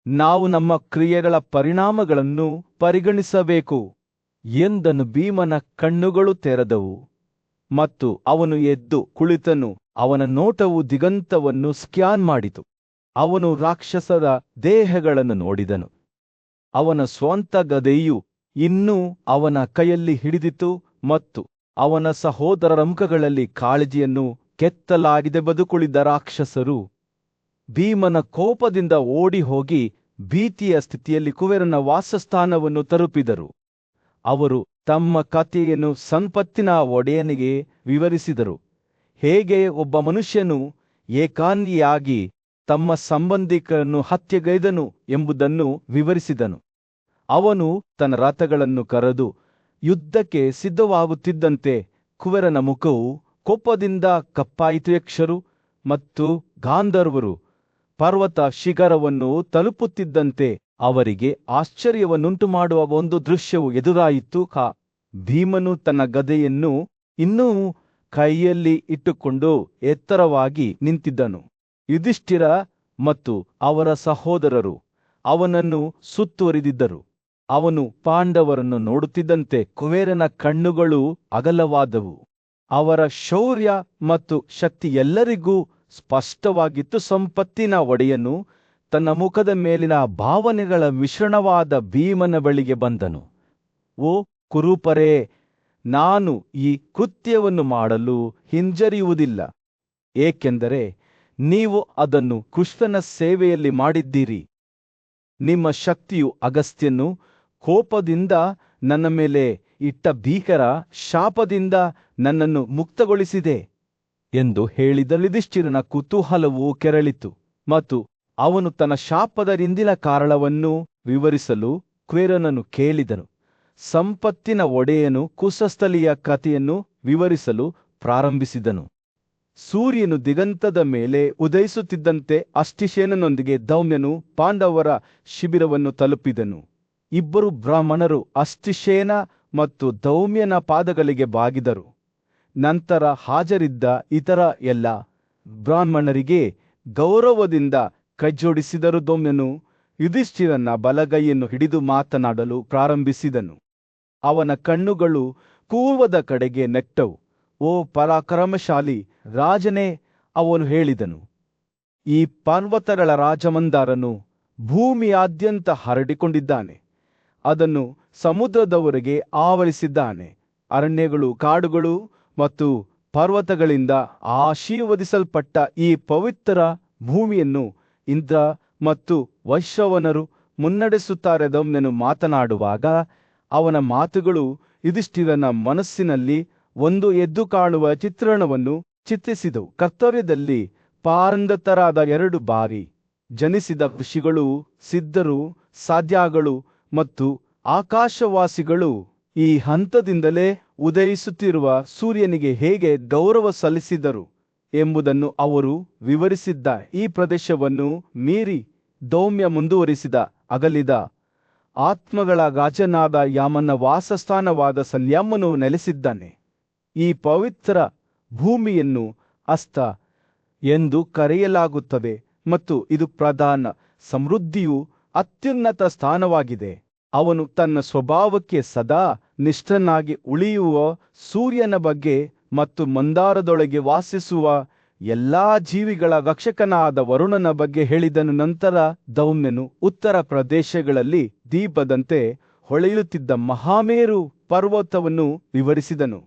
ನಾವು ನಮ್ಮ ಕ್ರಿಯೆಗಳ ಪರಿಣಾಮಗಳನ್ನು ಪರಿಗಣಿಸಬೇಕು ಎಂದನು. ಭೀಮನ ಕಣ್ಣುಗಳು ತೆರೆದವು ಮತ್ತು ಅವನು ಎದ್ದು ಕುಳಿತನು. ಅವನ ನೋಟವು ದಿಗಂತವನ್ನು ಸ್ಕ್ಯಾನ್ ಮಾಡಿತು. ಅವನು ರಾಕ್ಷಸರ ದೇಹಗಳನ್ನು ನೋಡಿದನು. ಅವನ ಸ್ವಂತ ಗದೆಯು ಇನ್ನೂ ಅವನ ಕೈಯಲ್ಲಿ ಹಿಡಿದಿತು ಮತ್ತು ಅವನ ಸಹೋದರರ ಮುಖಗಳಲ್ಲಿ ಕಾಳಜಿಯನ್ನು ಕೆತ್ತಲಾಗಿದೆ. ಬದುಕುಳಿದ ರಾಕ್ಷಸರು ಭೀಮನ ಕೋಪದಿಂದ ಓಡಿ ಹೋಗಿ ಭೀತಿಯ ಸ್ಥಿತಿಯಲ್ಲಿ ಕುಬೇರನ ವಾಸಸ್ಥಾನವನ್ನು ತಲುಪಿದರು. ಅವರು ತಮ್ಮ ಕಥೆಯನ್ನು ಸಂಪತ್ತಿನ ಒಡೆಯನಿಗೆ ವಿವರಿಸಿದರು. ಹೇಗೆ ಒಬ್ಬ ಮನುಷ್ಯನು ಏಕಾಂಗಿಯಾಗಿ ತಮ್ಮ ಸಂಬಂಧಿಕರನ್ನು ಹತ್ಯೆಗೈದನು ಎಂಬುದನ್ನು ವಿವರಿಸಿದನು. ಅವನು ತನ್ನ ರಥಗಳನ್ನು ಕರೆದು ಯುದ್ಧಕ್ಕೆ ಸಿದ್ಧವಾಗುತ್ತಿದ್ದಂತೆ ಕುಬೇರನ ಮುಖವು ಕೋಪದಿಂದ ಕಪ್ಪಾಯಿತು. ಯಕ್ಷರು ಮತ್ತು ಗಾಂಧರ್ವರು ಪರ್ವತ ಶಿಖರವನ್ನು ತಲುಪುತ್ತಿದ್ದಂತೆ ಅವರಿಗೆ ಆಶ್ಚರ್ಯವನ್ನುಂಟು ಮಾಡುವ ಒಂದು ದೃಶ್ಯವು ಎದುರಾಯಿತು. ಭೀಮನು ತನ್ನ ಗದೆಯನ್ನು ಇನ್ನೂ ಕೈಯಲ್ಲಿ ಇಟ್ಟುಕೊಂಡು ಎತ್ತರವಾಗಿ ನಿಂತಿದ್ದನು. ಯುಧಿಷ್ಠಿರ ಮತ್ತು ಅವರ ಸಹೋದರರು ಅವನನ್ನು ಸುತ್ತುವರಿದಿದ್ದರು. ಅವನು ಪಾಂಡವರನ್ನು ನೋಡುತ್ತಿದ್ದಂತೆ ಕುಬೇರನ ಕಣ್ಣುಗಳು ಅಗಲವಾದವು. ಅವರ ಶೌರ್ಯ ಮತ್ತು ಶಕ್ತಿ ಎಲ್ಲರಿಗೂ ಸ್ಪಷ್ಟವಾಗಿತ್ತು. ಸಂಪತ್ತಿನ ಒಡೆಯನು ತನ್ನ ಮುಖದ ಮೇಲಿನ ಭಾವನೆಗಳ ಮಿಶ್ರಣವಾದ ಭೀಮನ ಬಳಿಗೆ ಬಂದನು. ಓ ಕುರೂಪರೇ, ನಾನು ಈ ಕೃತ್ಯವನ್ನು ಮಾಡಲು ಹಿಂಜರಿಯುವುದಿಲ್ಲ, ಏಕೆಂದರೆ ನೀವು ಅದನ್ನು ಕೃಷ್ಣನ ಸೇವೆಯಲ್ಲಿ ಮಾಡಿದ್ದೀರಿ. ನಿಮ್ಮ ಶಕ್ತಿಯು ಅಗಸ್ತ್ಯನು ಕೋಪದಿಂದ ನನ್ನ ಮೇಲೆ ಇಟ್ಟ ಭೀಕರ ಶಾಪದಿಂದ ನನ್ನನ್ನು ಮುಕ್ತಗೊಳಿಸಿದೆ ಎಂದು ಹೇಳಿದ. ಯುಧಿಷ್ಠಿರನ ಕುತೂಹಲವು ಕೆರಳಿತು ಮತ್ತು ಅವನು ತನ್ನ ಶಾಪದ ಹಿಂದಿನ ಕಾರಣವನ್ನು ವಿವರಿಸಲು ಕುಬೇರನನ್ನು ಕೇಳಿದನು. ಸಂಪತ್ತಿನ ಒಡೆಯನು ಕುಶಸ್ಥಲಿಯ ಕಥೆಯನ್ನು ವಿವರಿಸಲು ಪ್ರಾರಂಭಿಸಿದನು. ಸೂರ್ಯನು ದಿಗಂತದ ಮೇಲೆ ಉದಯಿಸುತ್ತಿದ್ದಂತೆ ಅಷ್ಟಿಶೇನನೊಂದಿಗೆ ದೌಮ್ಯನು ಪಾಂಡವರ ಶಿಬಿರವನ್ನು ತಲುಪಿದನು. ಇಬ್ಬರು ಬ್ರಾಹ್ಮಣರು ಅಷ್ಟಿಶೇನ ಮತ್ತು ದೌಮ್ಯನ ಪಾದಗಳಿಗೆ ಬಾಗಿದರು. ನಂತರ ಹಾಜರಿದ್ದ ಇತರ ಎಲ್ಲ ಬ್ರಾಹ್ಮಣರಿಗೆ ಗೌರವದಿಂದ ಕೈಜೋಡಿಸಿದರು. ದೌಮ್ಯನು ಯುಧಿಷ್ಠಿರನ ಬಲಗೈಯನ್ನು ಹಿಡಿದು ಮಾತನಾಡಲು ಪ್ರಾರಂಭಿಸಿದನು. ಅವನ ಕಣ್ಣುಗಳು ಪೂರ್ವದ ಕಡೆಗೆ ನೆಟ್ಟವು. ಓ ಪರಾಕ್ರಮಶಾಲಿ ರಾಜನೇ, ಅವನು ಹೇಳಿದನು, ಈ ಪರ್ವತಗಳ ರಾಜಮಂದಾರನು ಭೂಮಿಯಾದ್ಯಂತ ಹರಡಿಕೊಂಡಿದ್ದಾನೆ. ಅದನ್ನು ಸಮುದ್ರದವರೆಗೆ ಆವರಿಸಿದ್ದಾನೆ. ಅರಣ್ಯಗಳು, ಕಾಡುಗಳು ಮತ್ತು ಪರ್ವತಗಳಿಂದ ಆಶೀರ್ವದಿಸಲ್ಪಟ್ಟ ಈ ಪವಿತ್ರ ಭೂಮಿಯನ್ನು ಇಂದ್ರ ಮತ್ತು ವೈಶ್ರವಣರು ಮುನ್ನಡೆಸುತ್ತಾರೆ. ದಮ್ಯನು ಮಾತನಾಡುವಾಗ ಅವನ ಮಾತುಗಳು ಯುಧಿಷ್ಠಿರನ ಮನಸ್ಸಿನಲ್ಲಿ ಒಂದು ಎದ್ದು ಕಾಣುವ ಚಿತ್ರಣವನ್ನು ಚಿತ್ರಿಸಿದವು. ಕರ್ತವ್ಯದಲ್ಲಿ ಪಾರಂಗತರಾದ 2 ಬಾರಿ ಜನಿಸಿದ ಋಷಿಗಳು, ಸಿದ್ಧರು, ಸಾಧ್ಯಾಗಳು ಮತ್ತು ಆಕಾಶವಾಸಿಗಳು ಈ ಹಂತದಿಂದಲೇ ಉದಯಿಸುತ್ತಿರುವ ಸೂರ್ಯನಿಗೆ ಹೇಗೆ ಗೌರವ ಸಲ್ಲಿಸಿದರು ಎಂಬುದನ್ನು ಅವರು ವಿವರಿಸಿದ್ದಾರೆ. ಈ ಪ್ರದೇಶವನ್ನು ಮೀರಿ ದೌಮ್ಯ ಮುಂದುವರಿಸಿದ ಅಗಲಿದ ಆತ್ಮಗಳ ರಾಜನಾದ ಯಾಮನ ವಾಸಸ್ಥಾನವಾದ ಸಲ್ಯಾಮನು ನೆಲೆಸಿದ್ದಾನೆ. ಈ ಪವಿತ್ರ ಭೂಮಿಯನ್ನು ಅಸ್ತ ಎಂದು ಕರೆಯಲಾಗುತ್ತದೆ ಮತ್ತು ಇದು ಪ್ರಧಾನ ಸಮೃದ್ಧಿಯು ಅತ್ಯುನ್ನತ ಸ್ಥಾನವಾಗಿದೆ. ಅವನು ತನ್ನ ಸ್ವಭಾವಕ್ಕೆ ಸದಾ ನಿಷ್ಠನಾಗಿ ಉಳಿಯುವ ಸೂರ್ಯನ ಬಗ್ಗೆ ಮತ್ತು ಮಂದಾರದೊಳಗೆ ವಾಸಿಸುವ ಎಲ್ಲಾ ಜೀವಿಗಳ ರಕ್ಷಕನಾದ ವರುಣನ ಬಗ್ಗೆ ಹೇಳಿದನು. ನಂತರ ದೌಮ್ಯನು ಉತ್ತರ ಪ್ರದೇಶಗಳಲ್ಲಿ ದೀಪದಂತೆ ಹೊಳೆಯುತ್ತಿದ್ದ ಮಹಾಮೇರು ಪರ್ವತವನ್ನು ವಿವರಿಸಿದನು.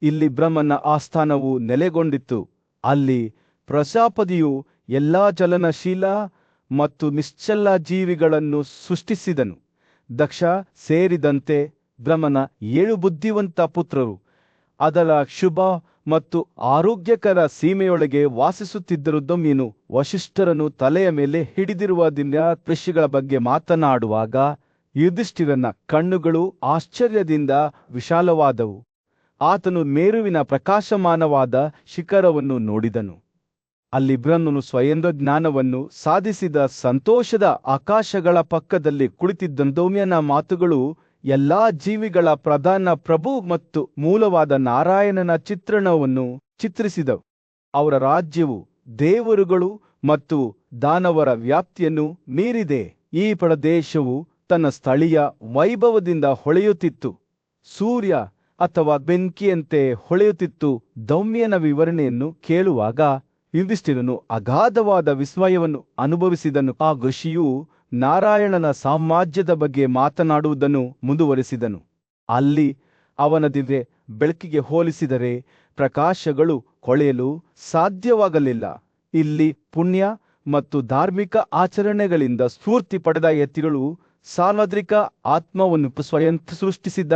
ಇಲ್ಲಿ ಬ್ರಹ್ಮನ ಆಸ್ಥಾನವು ನೆಲೆಗೊಂಡಿತ್ತು. ಅಲ್ಲಿ ಪ್ರಜಾಪತಿಯು ಎಲ್ಲಾ ಚಲನಶೀಲ ಮತ್ತು ನಿಶ್ಚಲ ಜೀವಿಗಳನ್ನು ಸೃಷ್ಟಿಸಿದನು. ದಕ್ಷ ಸೇರಿದಂತೆ ಬ್ರಹ್ಮನ 7 ಬುದ್ಧಿವಂತ ಪುತ್ರರು ಅದರ ಶುಭ ಮತ್ತು ಆರೋಗ್ಯಕರ ಸೀಮೆಯೊಳಗೆ ವಾಸಿಸುತ್ತಿದ್ದರು. ದಮ್ಯನು ವಶಿಷ್ಠರನು ತಲೆಯ ಮೇಲೆ ಹಿಡಿದಿರುವ ದಿವ್ಯಋಷಿಗಳ ಬಗ್ಗೆ ಮಾತನಾಡುವಾಗ ಯುಧಿಷ್ಠಿರನ ಕಣ್ಣುಗಳು ಆಶ್ಚರ್ಯದಿಂದ ವಿಶಾಲವಾದವು. ಆತನು ಮೇರುವಿನ ಪ್ರಕಾಶಮಾನವಾದ ಶಿಖರವನ್ನು ನೋಡಿದನು. ಅಲ್ಲಿ ಬ್ರಹ್ಮನು ಸ್ವಯಂ ಜ್ಞಾನವನ್ನು ಸಾಧಿಸಿದ ಸಂತೋಷದ ಆಕಾಶಗಳ ಪಕ್ಕದಲ್ಲಿ ಕುಳಿತಿದ್ದನು. ದೌಮ್ಯನ ಮಾತುಗಳು ಎಲ್ಲಾ ಜೀವಿಗಳ ಪ್ರಧಾನ ಪ್ರಭು ಮತ್ತು ಮೂಲವಾದ ನಾರಾಯಣನ ಚಿತ್ರಣವನ್ನು ಚಿತ್ರಿಸಿದವು. ಅವರ ರಾಜ್ಯವು ದೇವರುಗಳು ಮತ್ತು ದಾನವರ ವ್ಯಾಪ್ತಿಯನ್ನು ಮೀರಿದೆ. ಈ ಪ್ರದೇಶವು ತನ್ನ ಸ್ಥಳೀಯ ವೈಭವದಿಂದ ಹೊಳೆಯುತ್ತಿತ್ತು. ಸೂರ್ಯ ಅಥವಾ ಬೆಂಕಿಯಂತೆ ಹೊಳೆಯುತ್ತಿತ್ತು. ದೌಮ್ಯನ ವಿವರಣೆಯನ್ನು ಕೇಳುವಾಗ ಯುಧಿಷ್ಠಿರನು ಅಗಾಧವಾದ ವಿಸ್ಮಯವನ್ನು ಅನುಭವಿಸಿದನು. ಆ ಋಷಿಯು ನಾರಾಯಣನ ಸಾಮ್ರಾಜ್ಯದ ಬಗ್ಗೆ ಮಾತನಾಡುವುದನ್ನು ಮುಂದುವರಿಸಿದನು. ಅಲ್ಲಿ ಅವನ ದಿವ್ಯ ಬೆಳಕಿಗೆ ಹೋಲಿಸಿದರೆ ಪ್ರಕಾಶಗಳು ಹೊಳೆಯಲು ಸಾಧ್ಯವಾಗಲಿಲ್ಲ. ಇಲ್ಲಿ ಪುಣ್ಯ ಮತ್ತು ಧಾರ್ಮಿಕ ಆಚರಣೆಗಳಿಂದ ಸ್ಫೂರ್ತಿ ಪಡೆದ ಯತಿಗಳು ಸಾರ್ವತ್ರಿಕ ಆತ್ಮವನ್ನು ಸ್ವಯಂ ಸೃಷ್ಟಿಸಿದ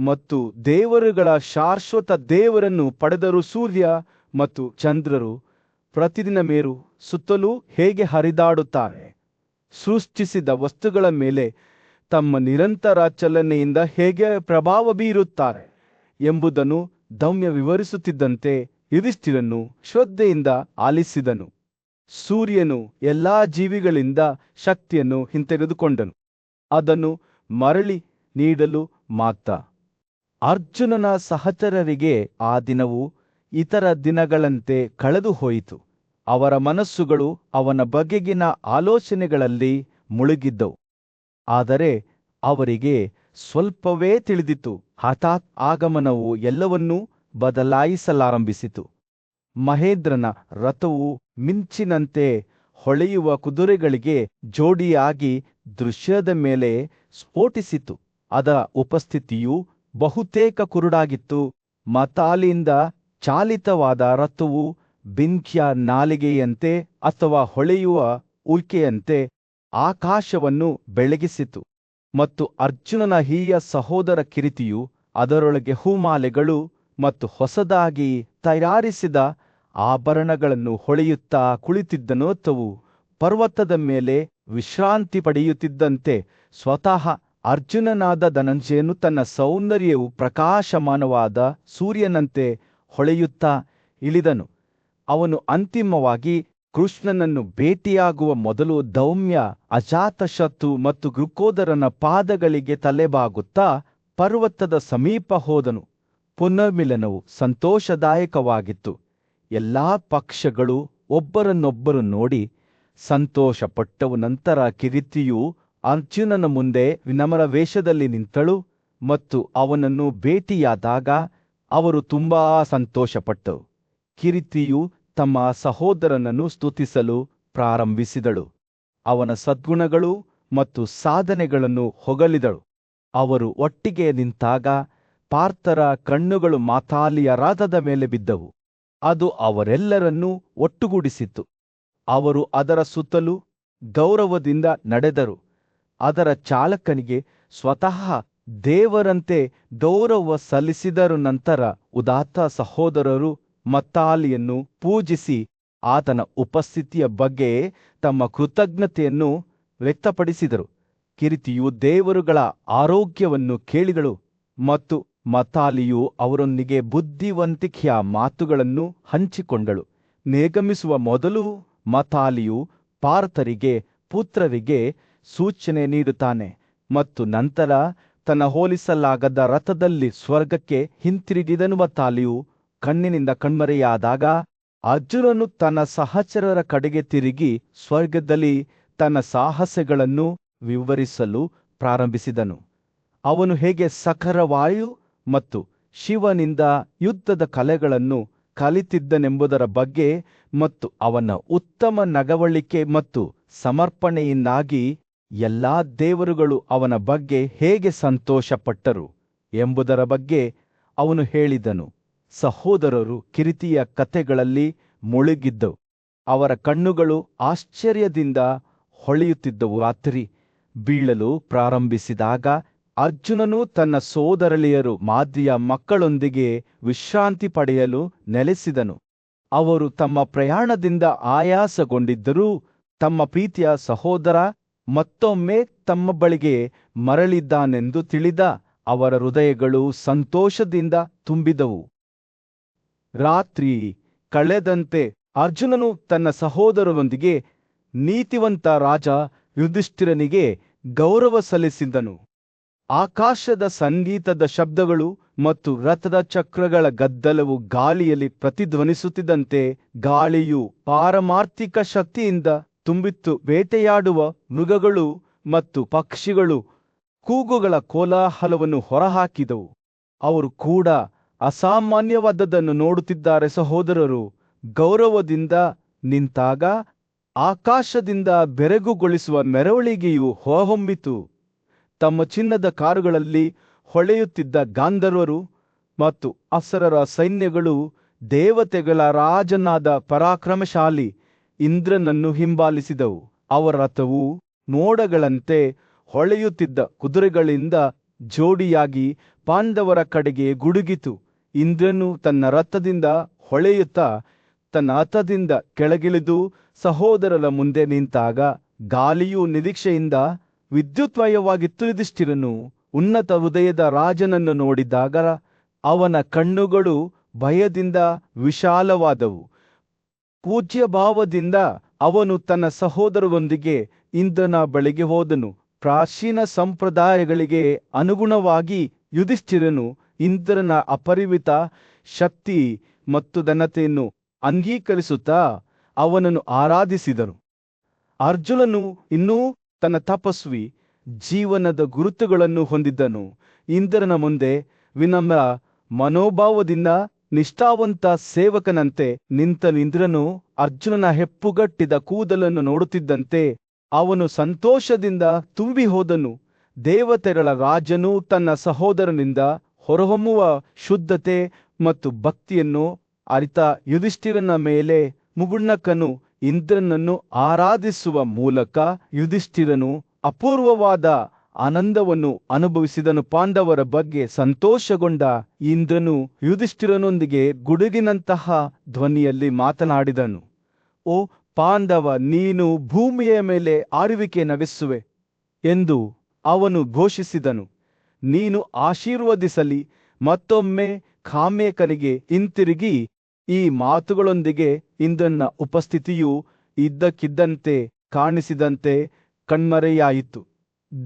ಮತ್ತು ದೇವರುಗಳ ಶಾಶ್ವತ ದೇವರನ್ನು ಪಡೆದರು. ಸೂರ್ಯ ಮತ್ತು ಚಂದ್ರರು ಪ್ರತಿದಿನ ಮೇರು ಸುತ್ತಲೂ ಹೇಗೆ ಹರಿದಾಡುತ್ತಾರೆ, ಸೃಷ್ಟಿಸಿದ ವಸ್ತುಗಳ ಮೇಲೆ ತಮ್ಮ ನಿರಂತರ ಚಲನೆಯಿಂದ ಹೇಗೆ ಪ್ರಭಾವ ಬೀರುತ್ತಾರೆ ಎಂಬುದನ್ನು ದೌಮ್ಯ ವಿವರಿಸುತ್ತಿದ್ದಂತೆ ಯುಧಿಷ್ಠಿರನು ಶ್ರದ್ಧೆಯಿಂದ ಆಲಿಸಿದನು. ಸೂರ್ಯನು ಎಲ್ಲಾ ಜೀವಿಗಳಿಂದ ಶಕ್ತಿಯನ್ನು ಹಿಂತೆಗೆದುಕೊಂಡನು. ಅದನ್ನು ಮರಳಿ ನೀಡಲು ಮಾತ್ರ. ಅರ್ಜುನನ ಸಹಚರರಿಗೆ ಆ ದಿನವು ಇತರ ದಿನಗಳಂತೆ ಕಳೆದು ಹೋಯಿತು. ಅವರ ಮನಸ್ಸುಗಳು ಅವನ ಬಗೆಗಿನ ಆಲೋಚನೆಗಳಲ್ಲಿ ಮುಳುಗಿದ್ದವು. ಆದರೆ ಅವರಿಗೆ ಸ್ವಲ್ಪವೇ ತಿಳಿದಿತ್ತು. ಹಠಾತ್ ಆಗಮನವು ಎಲ್ಲವನ್ನೂ ಬದಲಾಯಿಸಲಾರಂಭಿಸಿತು. ಮಹೇಂದ್ರನ ರಥವು ಮಿಂಚಿನಂತೆ ಹೊಳೆಯುವ ಕುದುರೆಗಳಿಗೆ ಜೋಡಿಯಾಗಿ ದೃಶ್ಯದ ಮೇಲೆ ಸ್ಫೋಟಿಸಿತು. ಅದರ ಉಪಸ್ಥಿತಿಯು ಬಹುತೇಕ ಕುರುಡಾಗಿತ್ತು. ಮತಾಲಿಯಿಂದ ಚಾಲಿತವಾದ ರಥವು ಬೆಂಕಿಯ ನಾಲಿಗೆಯಂತೆ ಅಥವಾ ಹೊಳೆಯುವ ಉಲ್ಕೆಯಂತೆ ಆಕಾಶವನ್ನು ಬೆಳಗಿಸಿತು. ಮತ್ತು ಅರ್ಜುನನ ಹಿರಿಯ ಸಹೋದರ ಕಿರೀಟಿಯು ಅದರೊಳಗೆ ಹೂಮಾಲೆಗಳು ಮತ್ತು ಹೊಸದಾಗಿ ತಯಾರಿಸಿದ ಆಭರಣಗಳನ್ನು ಹೊಳೆಯುತ್ತಾ ಕುಳಿತಿದ್ದನು. ರಥವು ಪರ್ವತದ ಮೇಲೆ ವಿಶ್ರಾಂತಿ ಪಡೆಯುತ್ತಿದ್ದಂತೆ ಸ್ವತಃ ಅರ್ಜುನನಾದ ಧನಂಜಯನು ತನ್ನ ಸೌಂದರ್ಯವು ಪ್ರಕಾಶಮಾನವಾದ ಸೂರ್ಯನಂತೆ ಹೊಳೆಯುತ್ತಾ ಇಳಿದನು. ಅವನು ಅಂತಿಮವಾಗಿ ಕೃಷ್ಣನನ್ನು ಭೇಟಿಯಾಗುವ ಮೊದಲು ದೌಮ್ಯ, ಅಜಾತಶತ್ರು ಮತ್ತು ವೃಕೋದರನ ಪಾದಗಳಿಗೆ ತಲೆಬಾಗುತ್ತಾ ಪರ್ವತದ ಸಮೀಪ ಹೋದನು. ಪುನರ್ಮಿಲನವು ಸಂತೋಷದಾಯಕವಾಗಿತ್ತು. ಎಲ್ಲಾ ಪಕ್ಷಗಳು ಒಬ್ಬರನ್ನೊಬ್ಬರು ನೋಡಿ ಸಂತೋಷಪಟ್ಟವು. ನಂತರ ಕಿರೀಟಿಯು ಅರ್ಜುನನ ಮುಂದೆ ವಿನಮ್ರ ವೇಷದಲ್ಲಿ ನಿಂತಳು ಮತ್ತು ಅವನನ್ನು ಭೇಟಿಯಾದಾಗ ಅವರು ತುಂಬಾ ಸಂತೋಷಪಟ್ಟರು. ಕಿರೀಟಿಯು ತಮ್ಮ ಸಹೋದರನನ್ನು ಸ್ತುತಿಸಲು ಪ್ರಾರಂಭಿಸಿದಳು. ಅವನ ಸದ್ಗುಣಗಳು ಮತ್ತು ಸಾಧನೆಗಳನ್ನು ಹೊಗಳಿದಳು. ಅವರು ಒಟ್ಟಿಗೆ ನಿಂತಾಗ ಪಾರ್ಥರ ಕಣ್ಣುಗಳು ಮಾತಾಲಿಯ ರಥದ ಮೇಲೆ ಬಿದ್ದವು. ಅದು ಅವರೆಲ್ಲರನ್ನೂ ಒಟ್ಟುಗೂಡಿಸಿತು. ಅವರು ಅದರ ಸುತ್ತಲೂ ಗೌರವದಿಂದ ನಡೆದರು. ಅದರ ಚಾಲಕನಿಗೆ ಸ್ವತಃ ದೇವರಂತೆ ಗೌರವ ಸಲ್ಲಿಸಿದರ ನಂತರ ಉದಾತ್ತ ಸಹೋದರರು ಮತ್ತಾಲಿಯನ್ನು ಪೂಜಿಸಿ ಆತನ ಉಪಸ್ಥಿತಿಯ ಬಗ್ಗೆ ತಮ್ಮ ಕೃತಜ್ಞತೆಯನ್ನು ವ್ಯಕ್ತಪಡಿಸಿದರು. ಕಿರಿತಿಯು ದೇವರುಗಳ ಆರೋಗ್ಯವನ್ನು ಕೇಳಿದಳು ಮತ್ತು ಮತ್ತಾಲಿಯು ಅವರೊಂದಿಗೆ ಬುದ್ಧಿವಂತಿಕೆಯ ಮಾತುಗಳನ್ನು ಹಂಚಿಕೊಂಡಳು. ನಿರ್ಗಮಿಸುವ ಮೊದಲು ಮತ್ತಾಲಿಯು ಪಾರ್ಥರಿಗೆ ಪುತ್ರರಿಗೆ ಸೂಚನೆ ನೀಡುತ್ತಾನೆ ಮತ್ತು ನಂತರ ತನ್ನ ಹೋಲಿಸಲಾಗದ ರಥದಲ್ಲಿ ಸ್ವರ್ಗಕ್ಕೆ ಹಿಂತಿರುಗಿದನು. ಮತ್ತಾಲಿಯು ಕಣ್ಣಿನಿಂದ ಕಣ್ಮರೆಯಾದಾಗ ಅರ್ಜುನನು ತನ್ನ ಸಹಚರರ ಕಡೆಗೆ ತಿರುಗಿ ಸ್ವರ್ಗದಲ್ಲಿ ತನ್ನ ಸಾಹಸಗಳನ್ನು ವಿವರಿಸಲು ಪ್ರಾರಂಭಿಸಿದನು. ಅವನು ಹೇಗೆ ಸಖರವಾಯು ಮತ್ತು ಶಿವನಿಂದ ಯುದ್ಧದ ಕಲೆಗಳನ್ನು ಕಲಿತಿದ್ದನೆಂಬುದರ ಬಗ್ಗೆ ಮತ್ತು ಅವನ ಉತ್ತಮ ನಡವಳಿಕೆ ಮತ್ತು ಸಮರ್ಪಣೆಯಿಂದಾಗಿ ಎಲ್ಲಾ ದೇವರುಗಳು ಅವನ ಬಗ್ಗೆ ಹೇಗೆ ಸಂತೋಷಪಟ್ಟರು ಎಂಬುದರ ಬಗ್ಗೆ ಅವನು ಹೇಳಿದನು. ಸಹೋದರರು ಕಿರಿತಿಯ ಕಥೆಗಳಲ್ಲಿ ಮುಳುಗಿದ್ದವು. ಅವರ ಕಣ್ಣುಗಳು ಆಶ್ಚರ್ಯದಿಂದ ಹೊಳೆಯುತ್ತಿದ್ದವು. ರಾತ್ರಿ ಬೀಳಲು ಪ್ರಾರಂಭಿಸಿದಾಗ ಅರ್ಜುನನು ತನ್ನ ಸೋದರಳಿಯರು ಮಾದ್ರಿಯ ಮಕ್ಕಳೊಂದಿಗೆ ವಿಶ್ರಾಂತಿ ಪಡೆಯಲು ನೆಲೆಸಿದನು. ಅವರು ತಮ್ಮ ಪ್ರಯಾಣದಿಂದ ಆಯಾಸಗೊಂಡಿದ್ದರೂ ತಮ್ಮ ಪ್ರೀತಿಯ ಸಹೋದರ ಮತ್ತೊಮ್ಮೆ ತಮ್ಮ ಬಳಿಗೆ ಮರಳಿದ್ದಾನೆಂದು ತಿಳಿದ ಅವರ ಹೃದಯಗಳು ಸಂತೋಷದಿಂದ ತುಂಬಿದವು. ರಾತ್ರಿ ಕಳೆದಂತೆ ಅರ್ಜುನನು ತನ್ನ ಸಹೋದರರೊಂದಿಗೆ ನೀತಿವಂತ ರಾಜ ಯುಧಿಷ್ಠಿರನಿಗೆ ಗೌರವ ಸಲ್ಲಿಸಿದನು. ಆಕಾಶದ ಸಂಗೀತದ ಶಬ್ದಗಳು ಮತ್ತು ರಥದ ಚಕ್ರಗಳ ಗದ್ದಲವು ಗಾಳಿಯಲ್ಲಿ ಪ್ರತಿಧ್ವನಿಸುತ್ತಿದ್ದಂತೆ ಗಾಳಿಯು ಪಾರಮಾರ್ಥಿಕ ಶಕ್ತಿಯಿಂದ ತುಂಬಿತ್ತು. ಬೇಟೆಯಾಡುವ ಮೃಗಗಳು ಮತ್ತು ಪಕ್ಷಿಗಳು ಕೂಗುಗಳ ಕೋಲಾಹಲವನ್ನು ಹೊರಹಾಕಿದವು. ಅವರು ಕೂಡ ಅಸಾಮಾನ್ಯವಾದದ್ದನ್ನು ನೋಡುತ್ತಿದ್ದಾರೆ. ಸಹೋದರರು ಗೌರವದಿಂದ ನಿಂತಾಗ ಆಕಾಶದಿಂದ ಬೆರಗುಗೊಳಿಸುವ ಮೆರವಣಿಗೆಯು ಹೊರಹೊಮ್ಮಿತು. ತಮ್ಮ ಚಿನ್ನದ ಕಾರುಗಳಲ್ಲಿ ಹೊಳೆಯುತ್ತಿದ್ದ ಗಾಂಧರ್ವರು ಮತ್ತು ಅಸುರರ ಸೈನ್ಯಗಳು ದೇವತೆಗಳ ರಾಜನಾದ ಪರಾಕ್ರಮಶಾಲಿ ಇಂದ್ರನನ್ನು ಹಿಂಬಾಲಿಸಿದವು. ಅವರ ರಥವು ಮೋಡಗಳಂತೆ ಹೊಳೆಯುತ್ತಿದ್ದ ಕುದುರೆಗಳಿಂದ ಜೋಡಿಯಾಗಿ ಪಾಂಡವರ ಕಡೆಗೆ ಗುಡುಗಿತು. ಇಂದ್ರನು ತನ್ನ ರಥದಿಂದ ಹೊಳೆಯುತ್ತಾ ತನ್ನ ರಥದಿಂದ ಕೆಳಗಿಳಿದು ಸಹೋದರರ ಮುಂದೆ ನಿಂತಾಗ ಗಾಳಿಯು ನಿರೀಕ್ಷೆಯಿಂದ ವಿದ್ಯುತ್ಮಯವಾಗಿತ್ತು. ಯುಧಿಷ್ಠಿರನು ಉನ್ನತ ಹೃದಯದ ರಾಜನನ್ನು ನೋಡಿದಾಗ ಅವನ ಕಣ್ಣುಗಳು ಭಯದಿಂದ ವಿಶಾಲವಾದವು. ಪೂಜ್ಯ ಭಾವದಿಂದ ಅವನು ತನ್ನ ಸಹೋದರರೊಂದಿಗೆ ಇಂದ್ರನ ಬಳಿಗೆ ಹೋದನು. ಪ್ರಾಚೀನ ಸಂಪ್ರದಾಯಗಳಿಗೆ ಅನುಗುಣವಾಗಿ ಯುಧಿಷ್ಠಿರನು ಇಂದ್ರನ ಅಪರಿಮಿತ ಶಕ್ತಿ ಮತ್ತು ಘನತೆಯನ್ನು ಅಂಗೀಕರಿಸುತ್ತಾ ಅವನನ್ನು ಆರಾಧಿಸಿದನು. ಅರ್ಜುನನು ಇನ್ನೂ ತನ್ನ ತಪಸ್ವಿ ಜೀವನದ ಗುರುತುಗಳನ್ನು ಹೊಂದಿದ್ದನು. ಇಂದ್ರನ ಮುಂದೆ ವಿನಮ್ರ ಮನೋಭಾವದಿಂದ ನಿಷ್ಠಾವಂತ ಸೇವಕನಂತೆ ನಿಂತನು. ಇಂದ್ರನು ಅರ್ಜುನನ ಹೆಪ್ಪುಗಟ್ಟಿದ ಕೂದಲನ್ನು ನೋಡುತ್ತಿದ್ದಂತೆ ಅವನು ಸಂತೋಷದಿಂದ ತುಂಬಿ ಹೋದನು. ದೇವತೆಗಳ ರಾಜನು ತನ್ನ ಸಹೋದರನಿಂದ ಹೊರಹೊಮ್ಮುವ ಶುದ್ಧತೆ ಮತ್ತು ಭಕ್ತಿಯನ್ನು ಅರಿತ ಯುಧಿಷ್ಠಿರನ ಮೇಲೆ ಮುಗುಳ್ನಕ್ಕನು. ಇಂದ್ರನನ್ನು ಆರಾಧಿಸುವ ಮೂಲಕ ಯುಧಿಷ್ಠಿರನು ಅಪೂರ್ವವಾದ ಆನಂದವನ್ನು ಅನುಭವಿಸಿದನು. ಪಾಂಡವರ ಬಗ್ಗೆ ಸಂತೋಷಗೊಂಡ ಇಂದ್ರನು ಯುಧಿಷ್ಠಿರನೊಂದಿಗೆ ಗುಡುಗಿನಂತಹ ಧ್ವನಿಯಲ್ಲಿ ಮಾತನಾಡಿದನು. ಓ ಪಾಂಡವ, ನೀನು ಭೂಮಿಯ ಮೇಲೆ ಆಳ್ವಿಕೆ ನಡೆಸುವೆ ಎಂದು ಅವನು ಘೋಷಿಸಿದನು. ನೀನು ಆಶೀರ್ವದಿಸಲಿ. ಮತ್ತೊಮ್ಮೆ ಕಾಮ್ಯಕನಿಗೆ ಹಿಂತಿರುಗಿ ಈ ಮಾತುಗಳೊಂದಿಗೆ ಇಂದ್ರನ ಉಪಸ್ಥಿತಿಯು ಇದ್ದಕ್ಕಿದ್ದಂತೆ ಕಾಣಿಸಿದಂತೆ ಕಣ್ಮರೆಯಾಯಿತು.